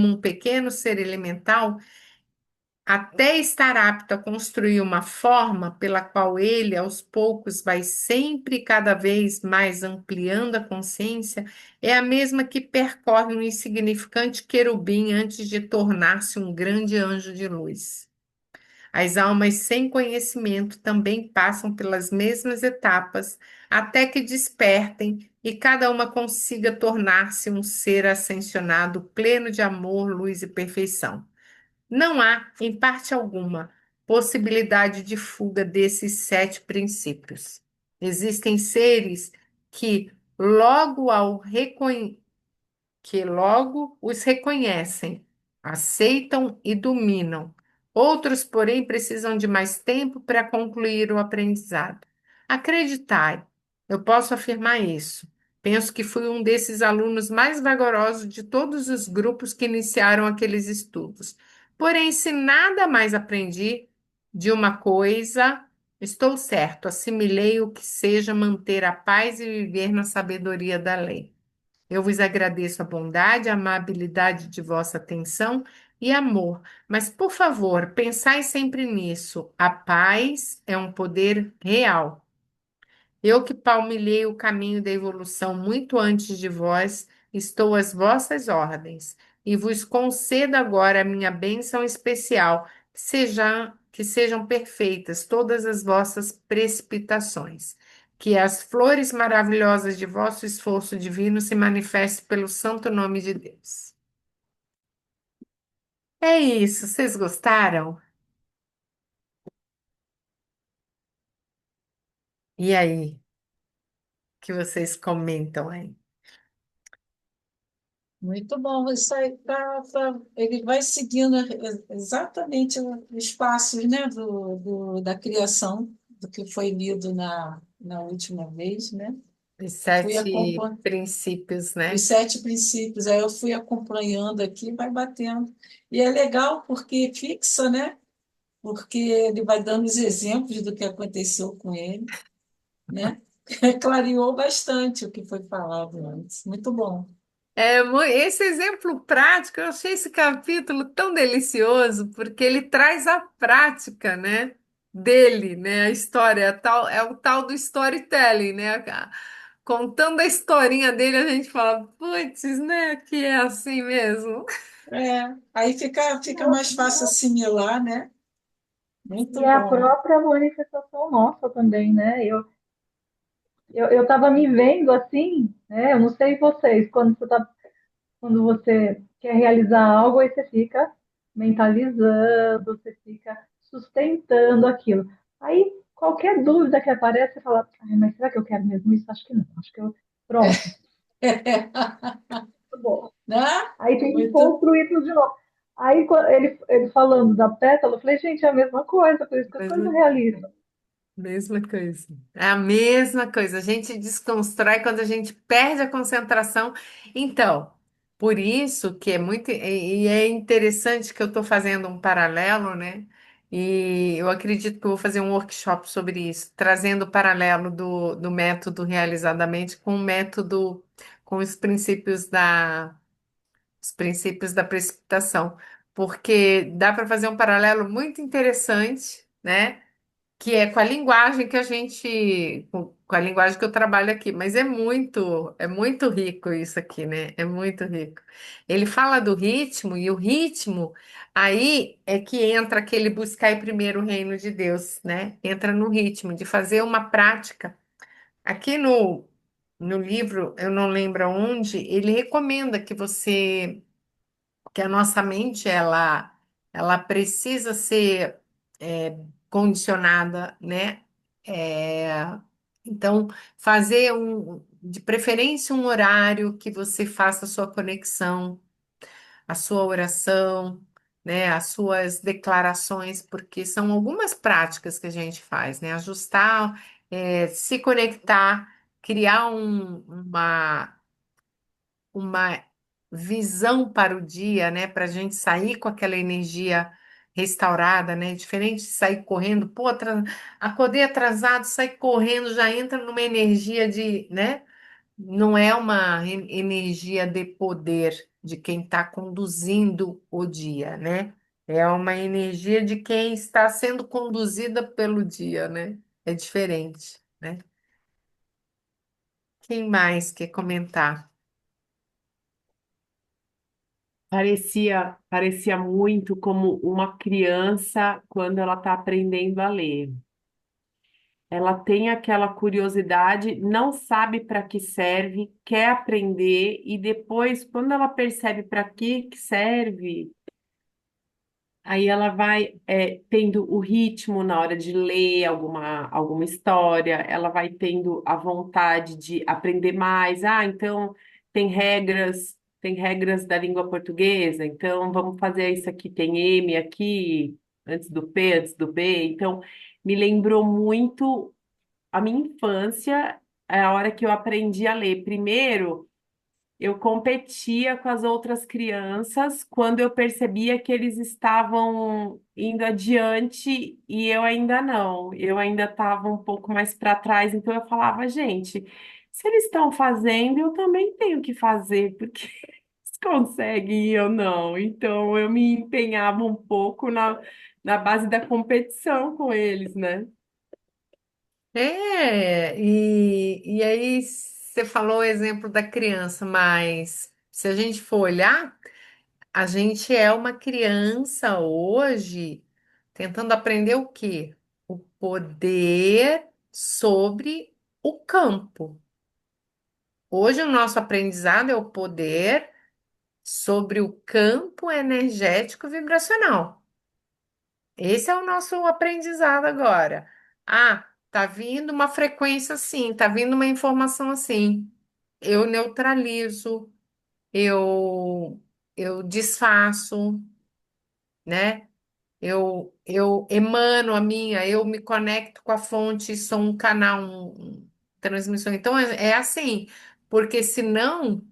um pequeno ser elemental, até estar apto a construir uma forma pela qual ele, aos poucos, vai sempre e cada vez mais ampliando a consciência, é a mesma que percorre um insignificante querubim antes de tornar-se um grande anjo de luz. As almas sem conhecimento também passam pelas mesmas etapas até que despertem e cada uma consiga tornar-se um ser ascensionado pleno de amor, luz e perfeição. Não há, em parte alguma, possibilidade de fuga desses 7 princípios. Existem seres que, logo ao que logo os reconhecem, aceitam e dominam. Outros, porém, precisam de mais tempo para concluir o aprendizado. Acreditai, eu posso afirmar isso. Penso que fui um desses alunos mais vagarosos de todos os grupos que iniciaram aqueles estudos. Porém, se nada mais aprendi de uma coisa, estou certo, assimilei o que seja manter a paz e viver na sabedoria da lei. Eu vos agradeço a bondade, a amabilidade de vossa atenção e amor, mas, por favor, pensai sempre nisso. A paz é um poder real. Eu que palmilhei o caminho da evolução muito antes de vós, estou às vossas ordens e vos concedo agora a minha bênção especial, que sejam perfeitas todas as vossas precipitações. Que as flores maravilhosas de vosso esforço divino se manifestem pelo santo nome de Deus. É isso, vocês gostaram? E aí, o que vocês comentam aí? Muito bom, isso aí ele vai seguindo exatamente os passos, né, da criação, do que foi lido na última vez, né? Os Fui sete acompanhando princípios, os né? 7 princípios, aí eu fui acompanhando aqui, vai batendo. E é legal porque fixa, né? Porque ele vai dando os exemplos do que aconteceu com ele, né? Clareou bastante o que foi falado antes. Muito bom. Esse exemplo prático, eu achei esse capítulo tão delicioso, porque ele traz a prática, né, dele, né, a história, é o tal do storytelling, né, contando a historinha dele, a gente fala, putz, né, que é assim mesmo. Aí fica mais fácil assimilar, né? E Muito é a bom. própria manifestação nossa também, né? Eu estava me vendo assim, né? Eu não sei vocês, quando você quer realizar algo, aí você fica mentalizando, você fica sustentando aquilo. Aí, qualquer dúvida que aparece, você fala, "Ai, mas será que eu quero mesmo isso? Acho que não. Acho que eu. Pronto, tá bom." Né? Aí tem que Muito. construir tudo de novo. Aí, ele falando da pétala, eu falei, gente, é a mesma coisa, por isso que as coisas realizam. Mesma coisa. É a mesma coisa. A gente desconstrói quando a gente perde a concentração. Então, por isso que é muito. E é interessante que eu estou fazendo um paralelo, né? E eu acredito que eu vou fazer um workshop sobre isso, trazendo o paralelo do método realizadamente com o método, com os princípios da precipitação. Porque dá para fazer um paralelo muito interessante, né? que é com a linguagem que a gente, com a linguagem que eu trabalho aqui, mas é muito rico isso aqui, né? É muito rico. Ele fala do ritmo e o ritmo aí é que entra aquele buscar primeiro o reino de Deus, né? Entra no ritmo de fazer uma prática. Aqui no livro, eu não lembro onde, ele recomenda que a nossa mente ela precisa ser condicionada, né? É, então, fazer de preferência um horário que você faça a sua conexão, a sua oração, né? As suas declarações, porque são algumas práticas que a gente faz, né? Ajustar, se conectar, criar uma visão para o dia, né? Para a gente sair com aquela energia restaurada, né? Diferente de sair correndo, pô, acordei atrasado, sair correndo, já entra numa energia de, né? Não é uma energia de poder de quem está conduzindo o dia, né? É uma energia de quem está sendo conduzida pelo dia, né? É diferente, né? Quem mais quer comentar? Parecia muito como uma criança quando ela está aprendendo a ler. Ela tem aquela curiosidade, não sabe para que serve, quer aprender e depois, quando ela percebe para que serve, aí ela vai tendo o ritmo na hora de ler alguma história, ela vai tendo a vontade de aprender mais. Ah, então tem regras da língua portuguesa, então vamos fazer isso aqui, tem M aqui, antes do P, antes do B. Então, me lembrou muito a minha infância, é a hora que eu aprendi a ler. Primeiro, eu competia com as outras crianças quando eu percebia que eles estavam indo adiante e eu ainda não. Eu ainda estava um pouco mais para trás, então eu falava, gente, se eles estão fazendo, eu também tenho que fazer, porque eles conseguem e eu não. Então eu me empenhava um pouco na base da competição com eles, né? E aí você falou o exemplo da criança, mas se a gente for olhar, a gente é uma criança hoje tentando aprender o quê? O poder sobre o campo. Hoje o nosso aprendizado é o poder sobre o campo energético vibracional. Esse é o nosso aprendizado agora. Ah, tá vindo uma frequência assim, tá vindo uma informação assim. Eu neutralizo, eu eu desfaço, né? Eu emano a minha, eu me conecto com a fonte, sou um canal, transmissor. Então é assim, porque senão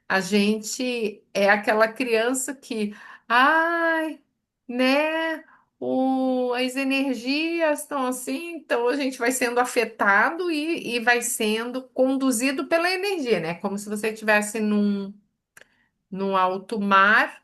a gente é aquela criança que, ai, né? As energias estão assim, então a gente vai sendo afetado e vai sendo conduzido pela energia, né? Como se você estivesse num alto mar.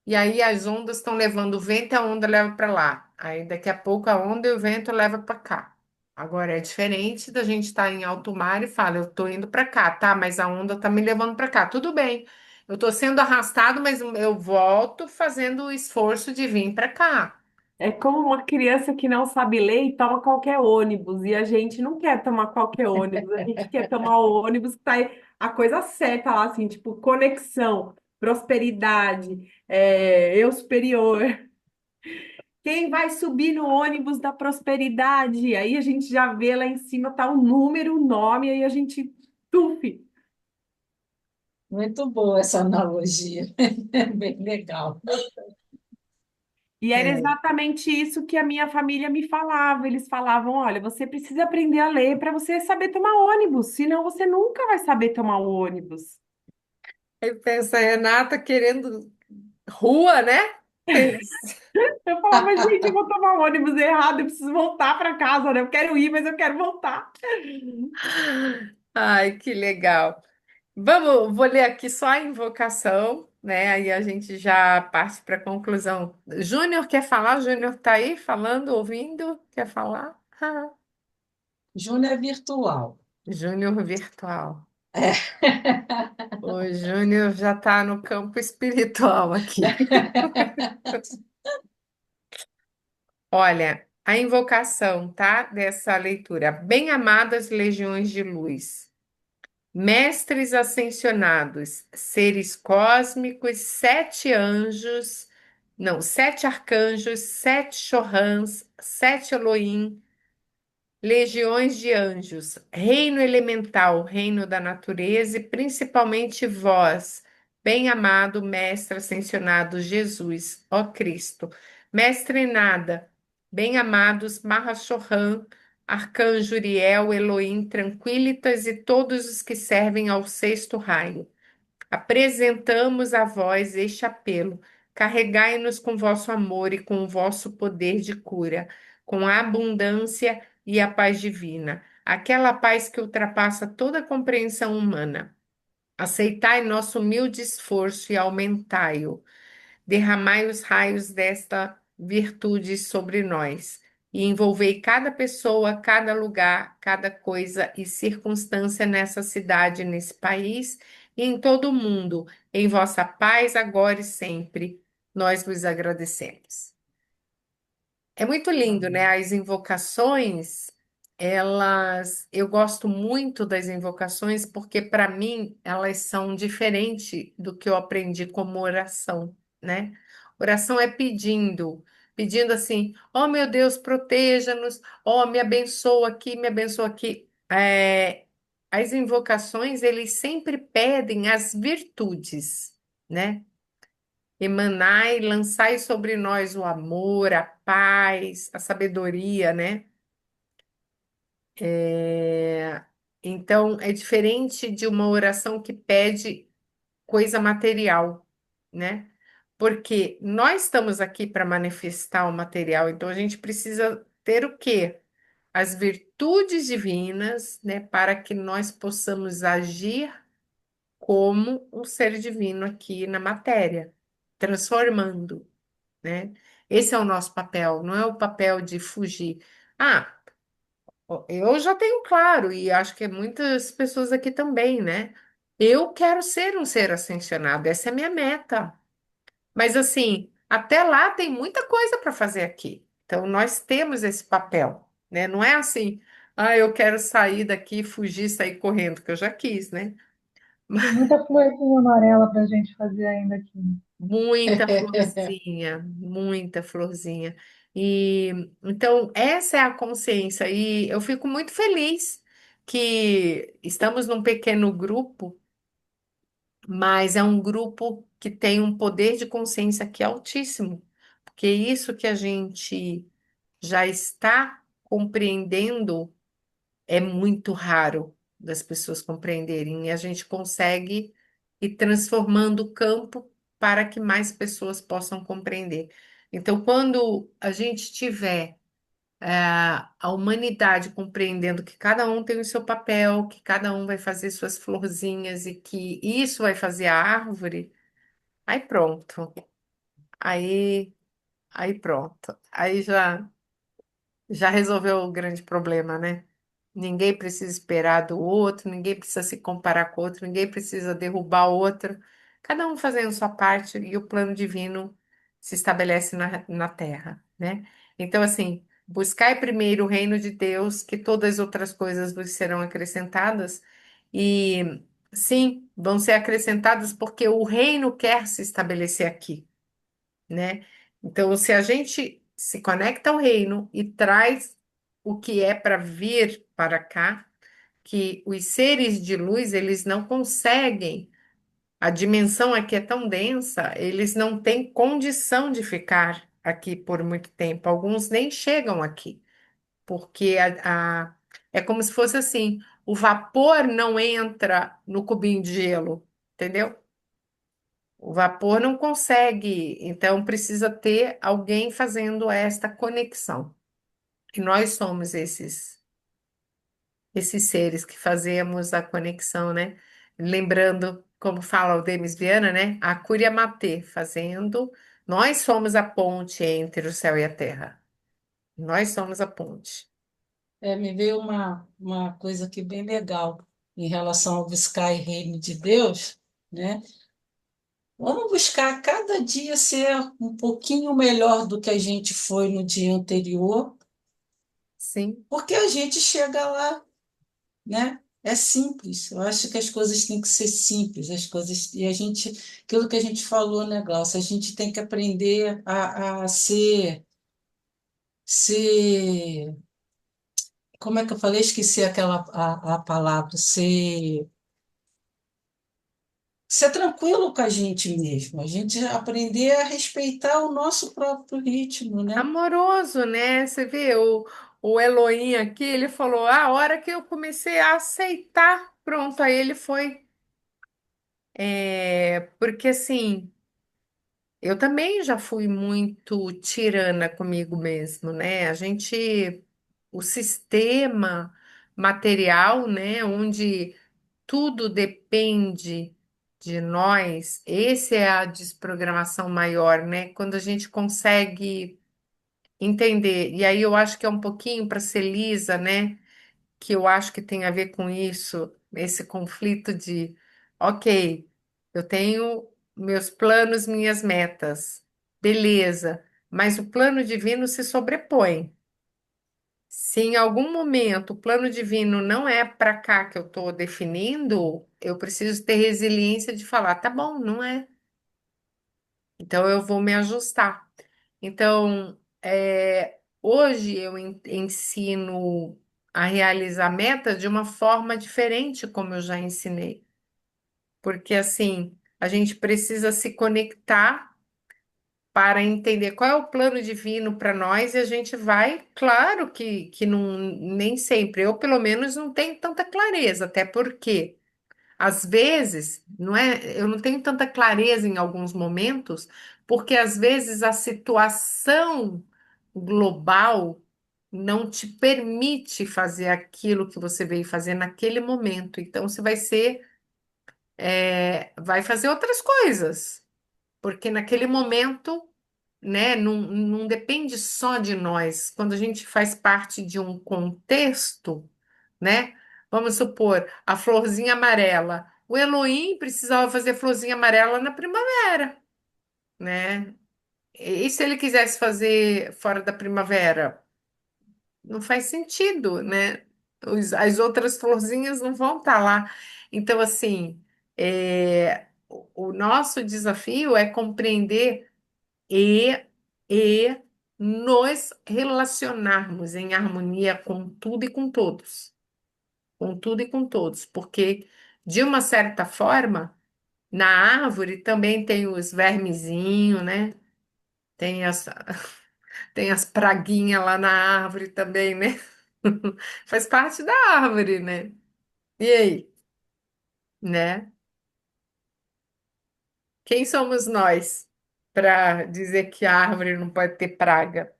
E aí as ondas estão levando o vento e a onda leva para lá. Aí daqui a pouco a onda e o vento leva para cá. Agora é diferente da gente estar em alto mar e fala, eu estou indo para cá, tá? Mas a onda está me levando para cá. Tudo bem. Eu estou sendo arrastado, mas eu volto fazendo o esforço de vir para cá. É como uma criança que não sabe ler e toma qualquer ônibus, e a gente não quer tomar qualquer ônibus, a gente quer tomar o ônibus que tá aí, a coisa certa lá, assim, tipo, conexão, prosperidade, eu superior. Quem vai subir no ônibus da prosperidade? Aí a gente já vê lá em cima, tá o número, o nome, aí a gente, tuf, Muito boa essa analogia. É bem legal. e era É. exatamente isso que a minha família me falava. Eles falavam: olha, você precisa aprender a ler para você saber tomar ônibus, senão você nunca vai saber tomar o ônibus. Aí pensa, Renata querendo rua, né? Pensa. Eu falava, gente, eu vou tomar o ônibus errado, eu preciso voltar para casa, né? Eu quero ir, mas eu quero voltar. Ai, que legal. Vou ler aqui só a invocação, né? Aí a gente já parte para a conclusão. Júnior quer falar? Júnior está aí falando, ouvindo? Quer falar? Júnior é virtual. Júnior virtual. É. O Júnior já está no campo espiritual aqui. Olha, a invocação, tá? Dessa leitura. Bem-amadas legiões de luz, mestres ascensionados, seres cósmicos, sete anjos, não, sete arcanjos, sete Chohans, sete Elohim, legiões de anjos, reino elemental, reino da natureza e principalmente vós, bem-amado Mestre ascensionado Jesus, ó Cristo, Mestre nada, bem-amados Mahashohan, Arcanjo Uriel, Elohim, Tranquilitas e todos os que servem ao sexto raio. Apresentamos a vós este apelo. Carregai-nos com vosso amor e com o vosso poder de cura, com a abundância e a paz divina, aquela paz que ultrapassa toda a compreensão humana. Aceitai nosso humilde esforço e aumentai-o. Derramai os raios desta virtude sobre nós e envolvei cada pessoa, cada lugar, cada coisa e circunstância nessa cidade, nesse país e em todo o mundo, em vossa paz agora e sempre. Nós vos agradecemos. É muito lindo, né? Amém. As invocações, eu gosto muito das invocações porque para mim elas são diferentes do que eu aprendi como oração, né? Oração é pedindo assim, oh meu Deus, proteja-nos, oh me abençoa aqui, me abençoa aqui. As invocações, eles sempre pedem as virtudes, né? Emanai, lançai sobre nós o amor, a paz, a sabedoria, né? É, Então, é diferente de uma oração que pede coisa material, né? Porque nós estamos aqui para manifestar o material, então a gente precisa ter o quê? As virtudes divinas, né? Para que nós possamos agir como um ser divino aqui na matéria, transformando, né? Esse é o nosso papel, não é o papel de fugir. Ah, eu já tenho claro, e acho que muitas pessoas aqui também, né? Eu quero ser um ser ascensionado, essa é a minha meta. Mas assim, até lá tem muita coisa para fazer aqui. Então nós temos esse papel, né? Não é assim, ah, eu quero sair daqui, fugir, sair correndo, que eu já quis, né? Tem muita florzinha amarela para a gente fazer ainda aqui. Muita florzinha, muita florzinha. E então essa é a consciência e eu fico muito feliz que estamos num pequeno grupo, mas é um grupo que tem um poder de consciência que é altíssimo, porque isso que a gente já está compreendendo é muito raro das pessoas compreenderem, e a gente consegue ir transformando o campo para que mais pessoas possam compreender. Então, quando a gente tiver a humanidade compreendendo que cada um tem o seu papel, que cada um vai fazer suas florzinhas e que isso vai fazer a árvore, aí pronto. Aí, aí pronto. Aí já resolveu o grande problema, né? Ninguém precisa esperar do outro, ninguém precisa se comparar com o outro, ninguém precisa derrubar o outro. Cada um fazendo sua parte e o plano divino se estabelece na Terra, né? Então, assim, buscai primeiro o reino de Deus, que todas as outras coisas vos serão acrescentadas. E sim, vão ser acrescentadas porque o reino quer se estabelecer aqui, né? Então, se a gente se conecta ao reino e traz o que é para vir para cá, que os seres de luz, eles não conseguem, a dimensão aqui é tão densa, eles não têm condição de ficar aqui por muito tempo. Alguns nem chegam aqui, porque é como se fosse assim, o vapor não entra no cubinho de gelo, entendeu? O vapor não consegue, então precisa ter alguém fazendo esta conexão. E nós somos esses seres que fazemos a conexão, né? Lembrando, como fala o Demis Viana, né? A Curia Matê, fazendo. Nós somos a ponte entre o céu e a terra. Nós somos a ponte. Me veio uma coisa aqui bem legal em relação ao buscar o reino de Deus, né? Vamos buscar cada dia ser um pouquinho melhor do que a gente foi no dia anterior, Sim. porque a gente chega lá, né? É simples. Eu acho que as coisas têm que ser simples, as coisas e a gente, aquilo que a gente falou, né, Glaucia? A gente tem que aprender a ser, como é que eu falei? Esqueci a palavra, ser tranquilo com a gente mesmo, a gente aprender a respeitar o nosso próprio ritmo, né? Amoroso, né? Você vê, o Elohim aqui, ele falou, a hora que eu comecei a aceitar, pronto, aí ele foi. Porque assim, eu também já fui muito tirana comigo mesmo, né? O sistema material, né, onde tudo depende de nós, esse é a desprogramação maior, né? Quando a gente consegue entender, e aí eu acho que é um pouquinho para ser lisa, né? Que eu acho que tem a ver com isso, esse conflito de, ok, eu tenho meus planos, minhas metas, beleza, mas o plano divino se sobrepõe. Se em algum momento o plano divino não é para cá que eu estou definindo, eu preciso ter resiliência de falar, tá bom, não é. Então eu vou me ajustar. Então, hoje eu ensino a realizar metas de uma forma diferente, como eu já ensinei. Porque assim, a gente precisa se conectar para entender qual é o plano divino para nós e a gente vai, claro que não, nem sempre, eu pelo menos não tenho tanta clareza, até porque às vezes, não é, eu não tenho tanta clareza em alguns momentos, porque às vezes a situação global não te permite fazer aquilo que você veio fazer naquele momento. Então você vai fazer outras coisas, porque naquele momento, né, não depende só de nós. Quando a gente faz parte de um contexto, né? Vamos supor, a florzinha amarela. O Elohim precisava fazer florzinha amarela na primavera, né? E se ele quisesse fazer fora da primavera? Não faz sentido, né? As outras florzinhas não vão estar lá. Então, assim, o nosso desafio é compreender e, e nos relacionarmos em harmonia com tudo e com todos. Com tudo e com todos, porque de uma certa forma, na árvore também tem os vermezinhos, né? Tem as, tem as praguinhas lá na árvore também, né? Faz parte da árvore, né? E aí, né? Quem somos nós para dizer que a árvore não pode ter praga,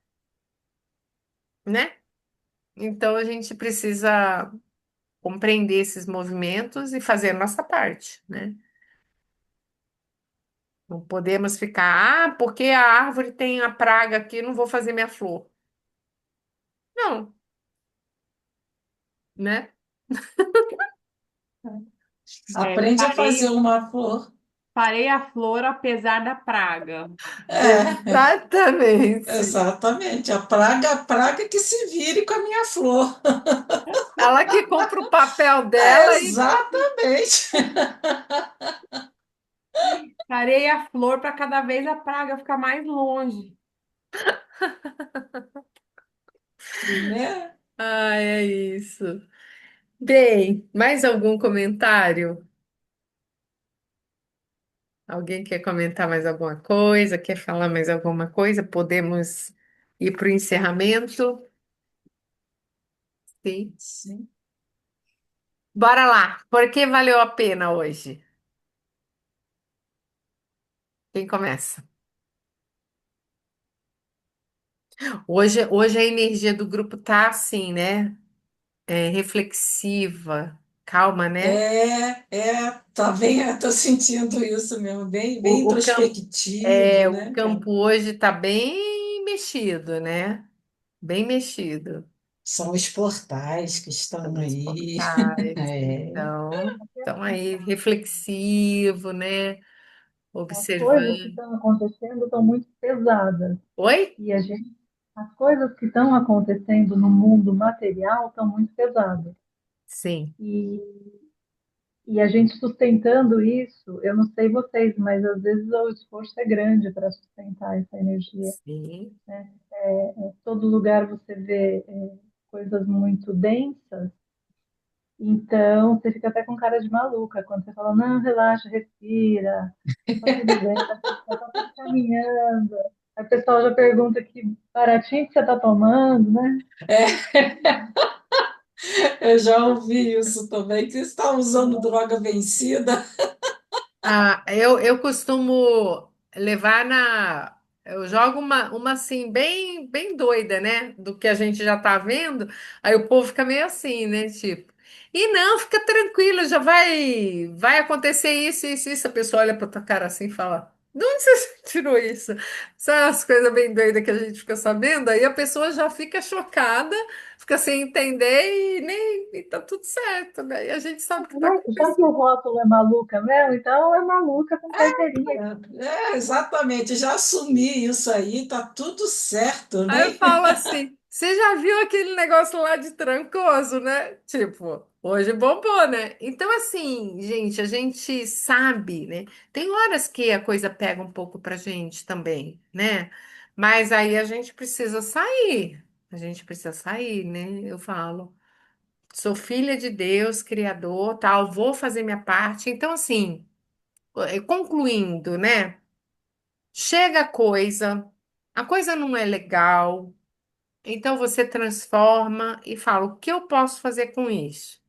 né? Então a gente precisa compreender esses movimentos e fazer a nossa parte, né? Não podemos ficar, porque a árvore tem a praga aqui, não vou fazer minha flor. Não, né? Aprende a fazer uma flor. Farei a flor apesar da praga. É, Exatamente. exatamente. A praga que se vire com a minha flor. Ela que compra o papel É, dela e exatamente. Farei a flor para cada vez a praga ficar mais longe. Né? é isso. Bem, mais algum comentário? Alguém quer comentar mais alguma coisa? Quer falar mais alguma coisa? Podemos ir para o encerramento? Sim. Sim. Bora lá. Por que valeu a pena hoje? Quem começa? Hoje a energia do grupo tá assim, né? Reflexiva, calma, né? Tá bem, eu tô sentindo isso mesmo, bem O campo, introspectivo, o né, cara? campo hoje tá bem mexido, né? Bem mexido. São os portais que estão São os aí. portais. É. Então, Porque, estão assim, aí reflexivo, né? as coisas que Observando. estão acontecendo estão muito pesadas. Oi? E as coisas que estão acontecendo no mundo material estão muito pesadas. Sim, E, e a gente sustentando isso, eu não sei vocês, mas às vezes o esforço é grande para sustentar essa energia, sim. né? Todo lugar você vê coisas muito densas, então você fica até com cara de maluca quando você fala, não, relaxa, respira, tá tudo bem, tá tudo caminhando. Aí o pessoal já pergunta que baratinho que você tá tomando, né? Eu já ouvi isso também, que você está usando droga vencida. Ah, eu costumo levar na. Eu jogo uma assim, bem doida, né? Do que a gente já tá vendo. Aí o povo fica meio assim, né? Tipo, e não, fica tranquilo, já vai acontecer isso. A pessoa olha pra tua cara assim e fala: de onde você tirou isso? São as coisas bem doidas que a gente fica sabendo. Aí a pessoa já fica chocada, fica sem entender e tá tudo certo, né? E a gente sabe o que tá Já que o acontecendo. rótulo é maluca mesmo, então é maluca com carteirinha. Exatamente, já assumi isso aí, tá tudo certo, Aí né? eu falo assim: você já viu aquele negócio lá de Trancoso, né? Tipo, hoje bombou, né? Então, assim, gente, a gente sabe, né? Tem horas que a coisa pega um pouco pra gente também, né? Mas aí a gente precisa sair. A gente precisa sair, né? Eu falo, sou filha de Deus, Criador, tal, vou fazer minha parte. Então, assim, concluindo, né? Chega a coisa não é legal. Então você transforma e fala: o que eu posso fazer com isso?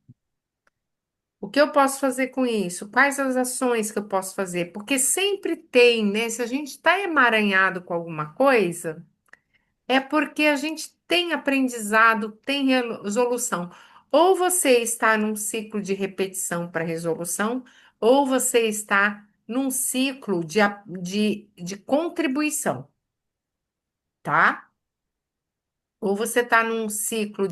O que eu posso fazer com isso? Quais as ações que eu posso fazer? Porque sempre tem, né? Se a gente está emaranhado com alguma coisa, é porque a gente tem aprendizado, tem resolução. Ou você está num ciclo de repetição para resolução, ou você está num ciclo de contribuição, tá? Ou você está num ciclo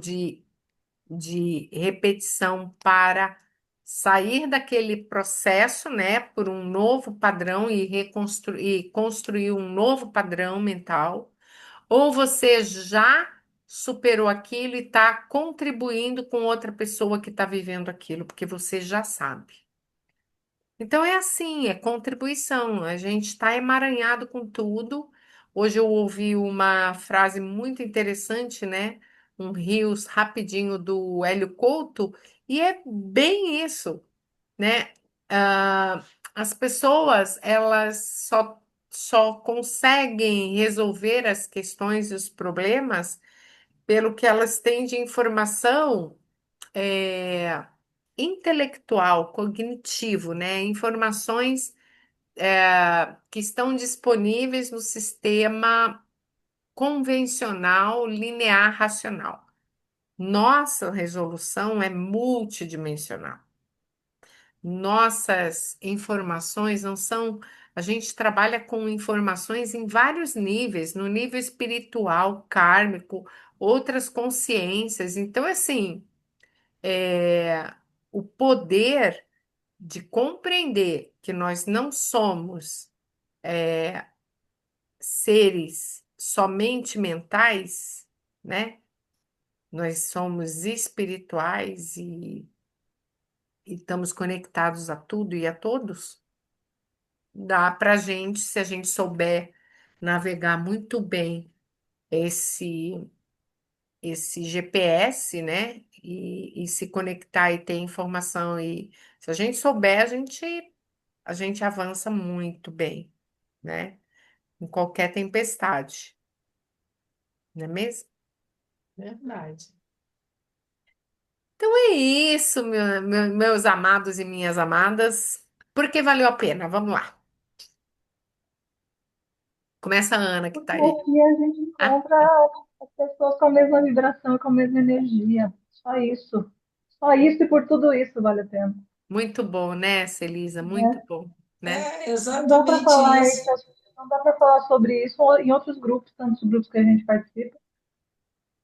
de repetição para sair daquele processo, né, por um novo padrão e reconstruir, construir um novo padrão mental, ou você já superou aquilo e está contribuindo com outra pessoa que está vivendo aquilo, porque você já sabe. Então é assim, é contribuição. A gente está emaranhado com tudo. Hoje eu ouvi uma frase muito interessante, né? Um rios rapidinho do Hélio Couto, e é bem isso, né? Ah, as pessoas, elas só conseguem resolver as questões e os problemas pelo que elas têm de informação é, intelectual, cognitivo, né? Informações que estão disponíveis no sistema convencional, linear, racional. Nossa resolução é multidimensional. Nossas informações não são. A gente trabalha com informações em vários níveis, no nível espiritual, kármico, outras consciências. Então, assim, o poder de compreender que nós não somos seres somente mentais, né? Nós somos espirituais e estamos conectados a tudo e a todos. Dá para gente, se a gente souber navegar muito bem esse esse GPS, né? E se conectar e ter informação e se a gente souber, a gente avança muito bem, né? Em qualquer tempestade, não é mesmo? Verdade. Então é isso, meus amados e minhas amadas. Porque valeu a pena. Vamos lá. Começa a Ana, que tá Porque aí. aqui a gente Ah, encontra as pessoas com a mesma vibração, com a mesma energia. Só isso. Só isso e por tudo isso vale a pena. muito bom, né, Celisa? Muito Né? bom, né? É Não dá para exatamente falar, isso. não dá para falar sobre isso em outros grupos, tantos grupos que a gente participa.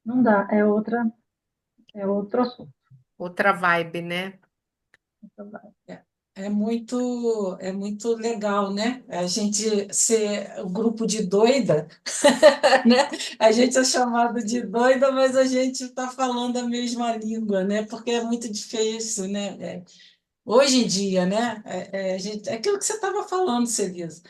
Não dá. É outra. é outro assunto. Outra vibe, né? É, é muito legal, né? A gente ser o grupo de doida, né? A gente é chamado de doida, mas a gente está falando a mesma língua, né? Porque é muito difícil, né? Hoje em dia, né? A gente, é aquilo que você estava falando, Celisa.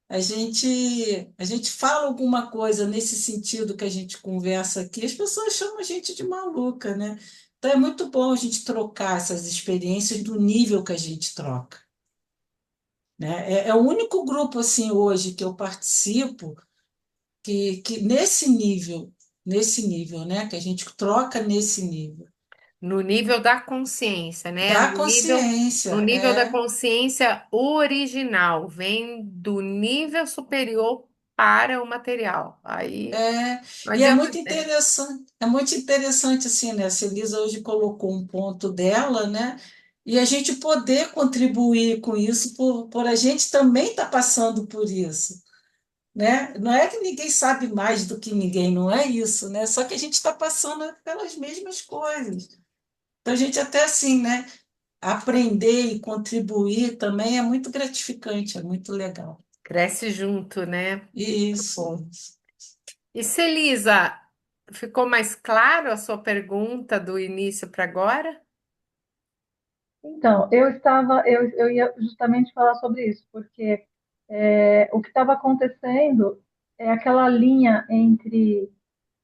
A gente fala alguma coisa nesse sentido que a gente conversa aqui, as pessoas chamam a gente de maluca, né? Então é muito bom a gente trocar essas experiências do nível que a gente troca, né? É o único grupo assim hoje que eu participo que nesse nível, né? Que a gente troca nesse nível No nível da consciência, né? da No consciência, nível da consciência original, vem do nível superior para o material. Aí é, não e adianta. é muito interessante assim, né? A Celisa hoje colocou um ponto dela, né? E a gente poder contribuir com isso por a gente também estar passando por isso, né? Não é que ninguém sabe mais do que ninguém, não é isso, né? Só que a gente está passando pelas mesmas coisas. Então a gente até assim, né? Aprender e contribuir também é muito gratificante, é muito legal. Cresce junto, né? Muito Isso. bom. E Celisa, ficou mais claro a sua pergunta do início para agora? Então, eu ia justamente falar sobre isso, porque o que estava acontecendo é aquela linha entre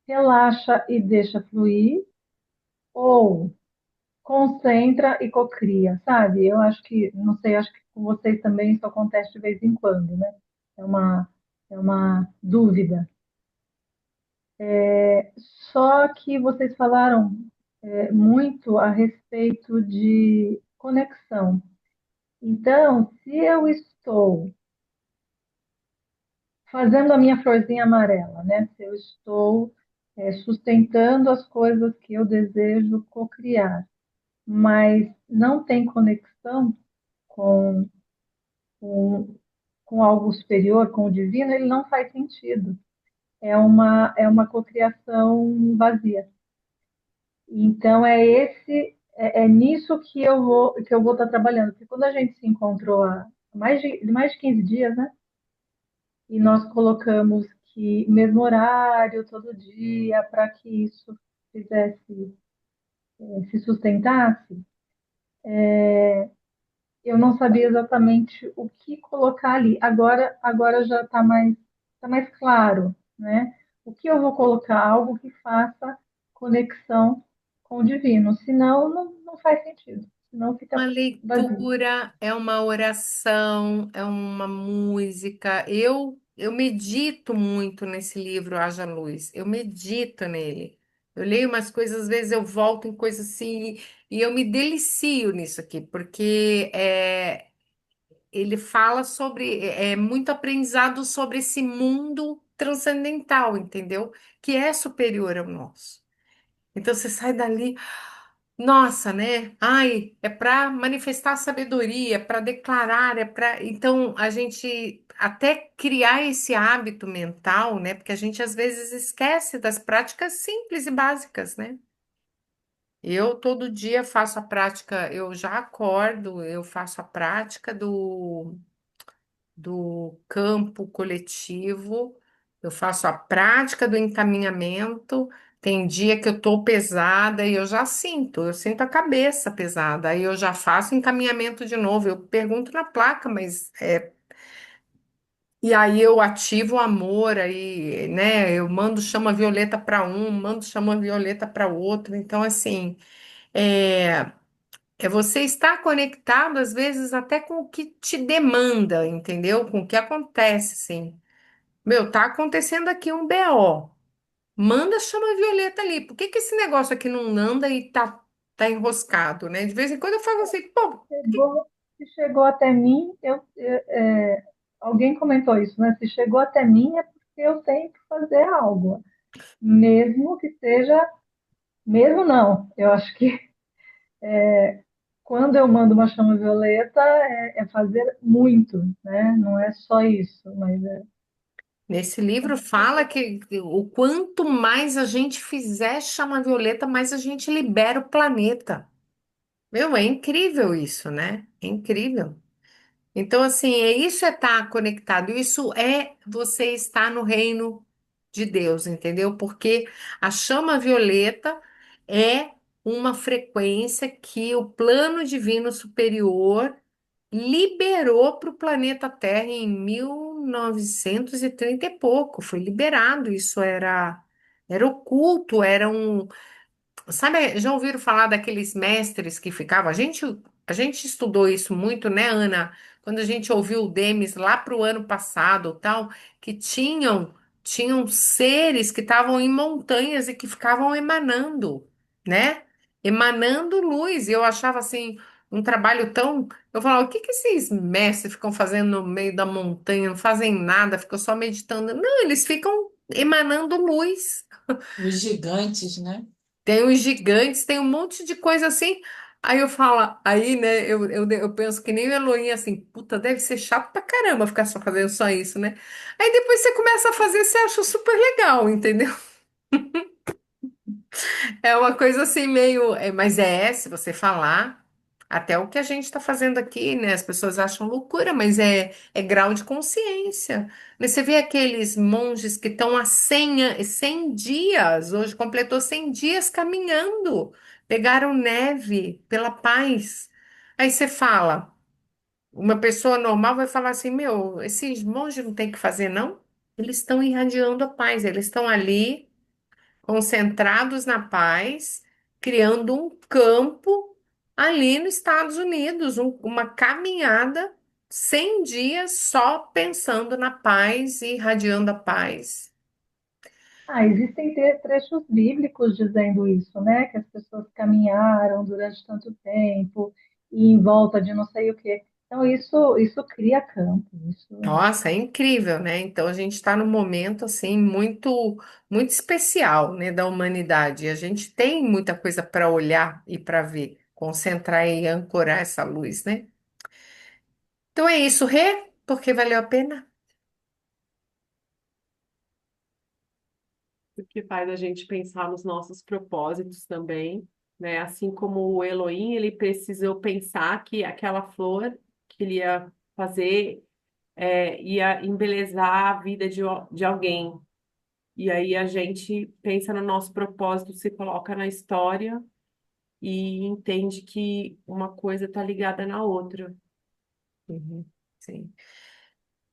relaxa e deixa fluir, ou concentra e cocria, sabe? Eu acho que, não sei, acho que com vocês também isso acontece de vez em quando, né? É uma, é uma dúvida. Só que vocês falaram muito a respeito de conexão. Então, se eu estou fazendo a minha florzinha amarela, né? Se eu estou sustentando as coisas que eu desejo cocriar, mas não tem conexão com, com, com algo superior, com o divino, ele não faz sentido. É uma cocriação vazia. Então é nisso que eu vou estar trabalhando. Porque quando a gente se encontrou há mais de 15 dias, né? E nós colocamos que mesmo horário, todo dia, para que isso fizesse, se sustentasse, eu não sabia exatamente o que colocar ali. Agora já tá mais claro, né? O que eu vou colocar? Algo que faça conexão com o divino. Senão, não faz sentido. Senão Uma fica vazio. leitura, é uma oração, é uma música. Eu medito muito nesse livro Haja Luz. Eu medito nele. Eu leio umas coisas, às vezes eu volto em coisas assim e eu me delicio nisso aqui, porque ele fala sobre muito aprendizado sobre esse mundo transcendental, entendeu? Que é superior ao nosso. Então você sai dali. Nossa, né? Ai, é para manifestar sabedoria, é para declarar, é para. Então, a gente até criar esse hábito mental, né? Porque a gente às vezes esquece das práticas simples e básicas, né? Eu todo dia faço a prática, eu já acordo, eu faço a prática do campo coletivo, eu faço a prática do encaminhamento. Tem dia que eu tô pesada e eu sinto a cabeça pesada, aí eu já faço encaminhamento de novo. Eu pergunto na placa, mas e aí eu ativo o amor aí, né? Eu mando chama violeta para um, mando chama violeta para outro. Então, assim, é, é você estar conectado, às vezes, até com o que te demanda, entendeu? Com o que acontece, sim. Meu, tá acontecendo aqui um BO. Manda chama violeta ali. Por que que esse negócio aqui não anda e tá enroscado, né? De vez em quando eu falo assim, pô, Se chegou até mim, alguém comentou isso, né? Se chegou até mim é porque eu tenho que fazer algo, mesmo que seja, mesmo não. Eu acho que quando eu mando uma chama violeta é fazer muito, né? Não é só isso, mas Nesse livro fala que o quanto mais a gente fizer chama violeta, mais a gente libera o planeta. Meu, é incrível isso, né? É incrível. Então, assim, isso é estar conectado, isso é você estar no reino de Deus, entendeu? Porque a chama violeta é uma frequência que o plano divino superior liberou para o planeta Terra em 1930 e pouco. Foi liberado, isso era oculto, era um. Sabe, já ouviram falar daqueles mestres que ficavam? A gente estudou isso muito, né, Ana? Quando a gente ouviu o Demis lá para o ano passado, tal, que tinham seres que estavam em montanhas e que ficavam emanando, né? Emanando luz. E eu achava assim um trabalho tão. Eu falava, o que que esses mestres ficam fazendo no meio da montanha? Não fazem nada, ficam só meditando. Não, eles ficam emanando luz. Os gigantes, né? Tem os gigantes, tem um monte de coisa assim. Aí eu falo, aí, né, eu penso que nem o Elohim, assim, puta, deve ser chato pra caramba ficar só fazendo só isso, né? Aí depois você começa a fazer, você acha super legal, entendeu? É uma coisa assim meio, mas se você falar, até o que a gente está fazendo aqui, né? As pessoas acham loucura, mas é grau de consciência. Né? Você vê aqueles monges que estão há 100 dias, hoje completou 100 dias caminhando, pegaram neve pela paz. Aí você fala, uma pessoa normal vai falar assim, meu, esses monges não tem que fazer, não? Eles estão irradiando a paz, eles estão ali concentrados na paz, criando um campo ali nos Estados Unidos, uma caminhada 100 dias só pensando na paz e irradiando a paz. Ah, existem trechos bíblicos dizendo isso, né? Que as pessoas caminharam durante tanto tempo e em volta de não sei o quê. Então, isso cria campo. Isso Nossa, é incrível, né? Então a gente está num momento assim muito especial, né, da humanidade. A gente tem muita coisa para olhar e para ver, concentrar e ancorar essa luz, né? Então é isso, Rê, porque valeu a pena. O que faz a gente pensar nos nossos propósitos também, né? Assim como o Elohim, ele precisou pensar que aquela flor que ele ia fazer ia embelezar a vida de alguém. E aí a gente pensa no nosso propósito, se coloca na história e entende que uma coisa está ligada na outra. Uhum, sim.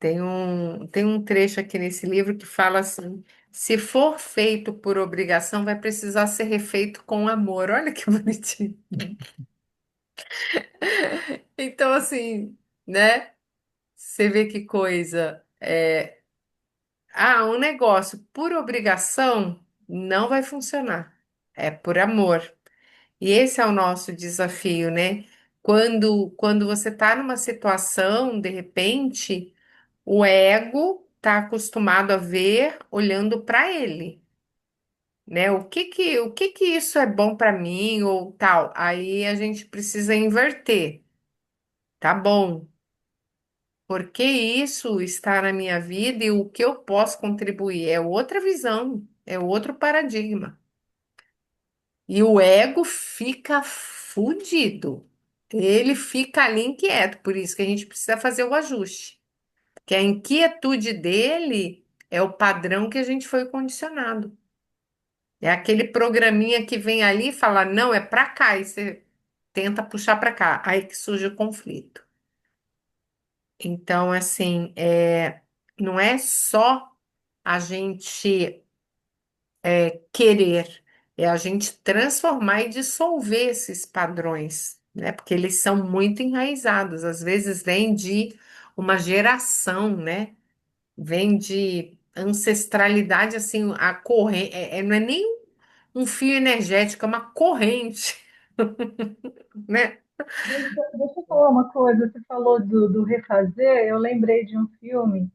Tem um trecho aqui nesse livro que fala assim: se for feito por obrigação, vai precisar ser refeito com amor. Olha que bonitinho. Então, assim, né? Você vê que coisa. Um negócio por obrigação não vai funcionar. É por amor. E esse é o nosso desafio, né? Quando você está numa situação, de repente. O ego está acostumado a ver olhando para ele, né? O que que isso é bom para mim ou tal? Aí a gente precisa inverter. Tá bom. Por que isso está na minha vida e o que eu posso contribuir? É outra visão, é outro paradigma. E o ego fica fudido. Ele fica ali inquieto, por isso que a gente precisa fazer o ajuste. Que a inquietude dele é o padrão que a gente foi condicionado. É aquele programinha que vem ali e fala, não, é para cá, e você tenta puxar para cá, aí que surge o conflito. Então, assim, não é só a gente querer, é a gente transformar e dissolver esses padrões, né? Porque eles são muito enraizados, às vezes vem de uma geração, né? Vem de ancestralidade, assim, a corrente, não é nem um fio energético, é uma corrente, né? deixa eu falar uma coisa. Você falou do refazer. Eu lembrei de um filme.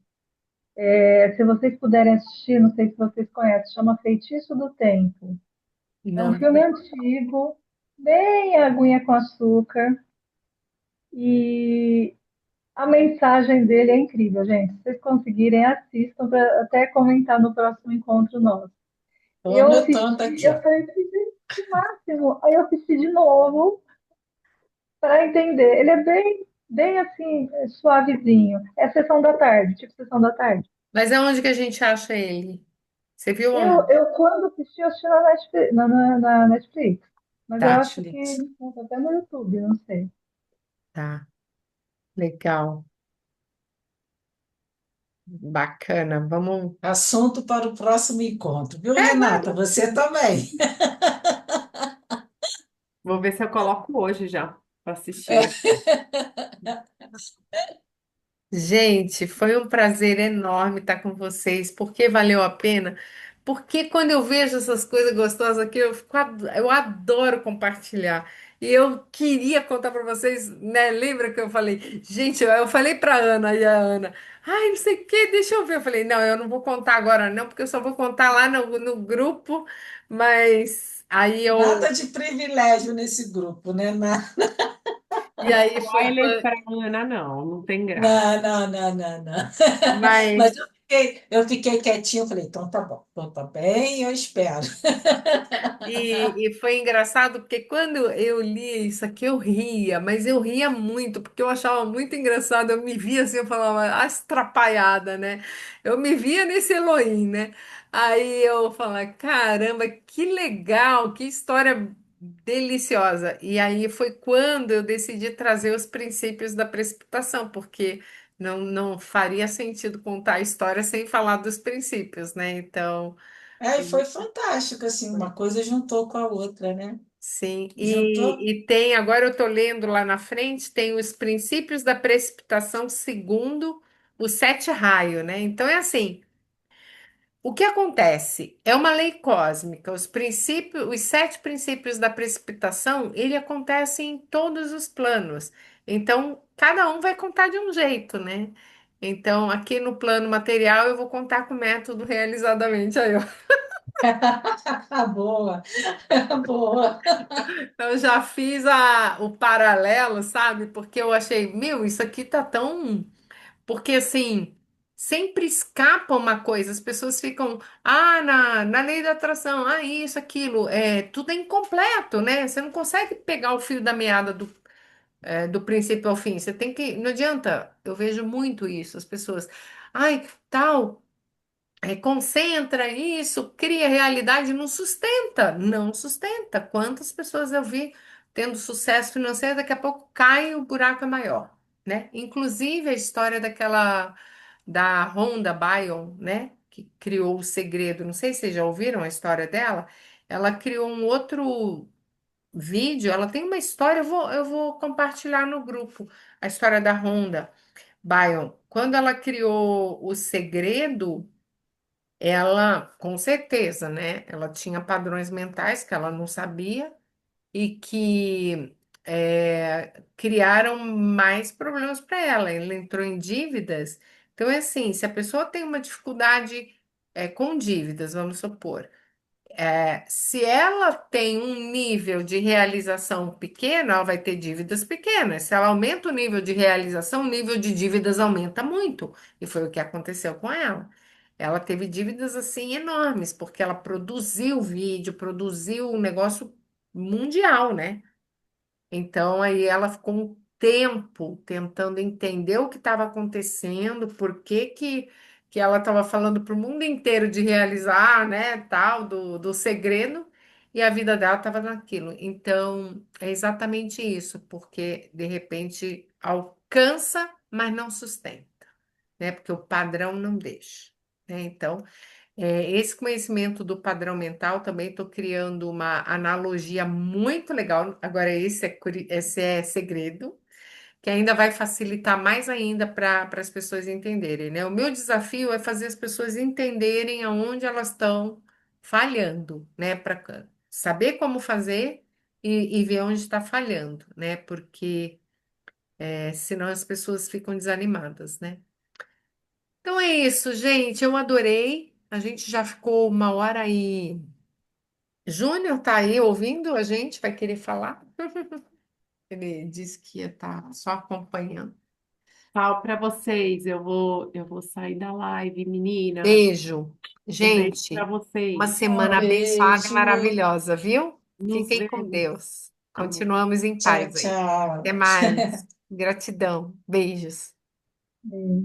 Se vocês puderem assistir, não sei se vocês conhecem, chama Feitiço do Tempo. É um Não. filme antigo, bem aguinha com açúcar. E A mensagem dele é incrível, gente. Se vocês conseguirem, assistam para até comentar no próximo encontro nosso. Estou Eu anotando assisti, aqui, ó. eu falei, gente, que máximo. Aí eu assisti de novo para entender. Ele é bem assim, suavezinho. É sessão da tarde, tipo sessão da tarde. Mas aonde que a gente acha ele? Você viu onde? Eu quando assisti, eu assisti na Netflix, na Netflix. Mas eu acho que Netflix. até no YouTube, não sei. Tá, legal, bacana. Vamos. Assunto para o próximo encontro, viu, É, Renata? Você também. Vou ver se eu coloco hoje já para assistir. gente, foi um prazer enorme estar com vocês. Porque valeu a pena? Porque quando eu vejo essas coisas gostosas aqui, eu adoro compartilhar. E eu queria contar para vocês, né? Lembra que eu falei, gente, eu falei para Ana e a Ana, ai, não sei o que, deixa eu ver. Eu falei, não, eu não vou contar agora, não, porque eu só vou contar lá no grupo. Mas aí eu. Nada de privilégio nesse grupo, né? E aí Spoiler para Ana, não, não tem graça. Não. mas Mas eu fiquei quietinha, eu falei, então tá bom, então tá bem, eu espero. E foi engraçado porque quando eu li isso aqui eu ria, mas eu ria muito, porque eu achava muito engraçado. Eu me via assim, eu falava, as atrapalhada, né? Eu me via nesse Elohim, né? Aí eu falava, caramba, que legal, que história deliciosa. E aí foi quando eu decidi trazer os princípios da precipitação, porque não faria sentido contar a história sem falar dos princípios, né? Então. Aí foi fantástico, assim, uma coisa juntou com a outra, né? Sim, Juntou. e tem, agora eu estou lendo lá na frente, tem os princípios da precipitação segundo o sete raio, né? Então é assim, o que acontece? É uma lei cósmica, os princípios, os sete princípios da precipitação, ele acontece em todos os planos. Então, cada um vai contar de um jeito, né? Então, aqui no plano material, eu vou contar com o método realizadamente. Aí, Boa, boa. eu já fiz o paralelo, sabe? Porque eu achei, meu, isso aqui tá tão. Porque assim, sempre escapa uma coisa, as pessoas ficam, na lei da atração, isso, aquilo, tudo é incompleto, né? Você não consegue pegar o fio da meada do princípio ao fim. Você tem que. Não adianta, eu vejo muito isso, as pessoas, ai, tal. Concentra isso, cria realidade, não sustenta, não sustenta. Quantas pessoas eu vi tendo sucesso financeiro, daqui a pouco cai, o buraco é maior, né? Inclusive a história da Rhonda Byrne, né? Que criou o segredo. Não sei se vocês já ouviram a história dela. Ela criou um outro vídeo. Ela tem uma história. Eu vou compartilhar no grupo a história da Rhonda Byrne. Quando ela criou o segredo, ela, com certeza, né? Ela tinha padrões mentais que ela não sabia e que criaram mais problemas para ela. Ela entrou em dívidas. Então, é assim, se a pessoa tem uma dificuldade com dívidas, vamos supor. Se ela tem um nível de realização pequeno, ela vai ter dívidas pequenas. Se ela aumenta o nível de realização, o nível de dívidas aumenta muito. E foi o que aconteceu com ela. Ela teve dívidas assim enormes, porque ela produziu vídeo, produziu um negócio mundial, né? Então, aí ela ficou um tempo tentando entender o que estava acontecendo, por que ela estava falando para o mundo inteiro de realizar, né, tal, do segredo, e a vida dela estava naquilo. Então, é exatamente isso, porque de repente alcança, mas não sustenta, né, porque o padrão não deixa, né? Então, esse conhecimento do padrão mental também estou criando uma analogia muito legal. Agora, esse é segredo, que ainda vai facilitar mais ainda para as pessoas entenderem, né? O meu desafio é fazer as pessoas entenderem aonde elas estão falhando, né? Para saber como fazer e ver onde está falhando, né? Porque senão as pessoas ficam desanimadas, né? Então é isso, gente. Eu adorei. A gente já ficou uma hora aí. Júnior tá aí ouvindo a gente? Vai querer falar? Ele disse que ia estar só acompanhando. Tchau para vocês. Eu vou sair da live, meninas. Beijo. Um beijo para Gente, uma vocês. semana abençoada e Beijo. maravilhosa, viu? Nos Fiquem com vemos. Deus. Continuamos em Tchau, paz aí. Até tchau. mais. Gratidão. Beijos. Beijo.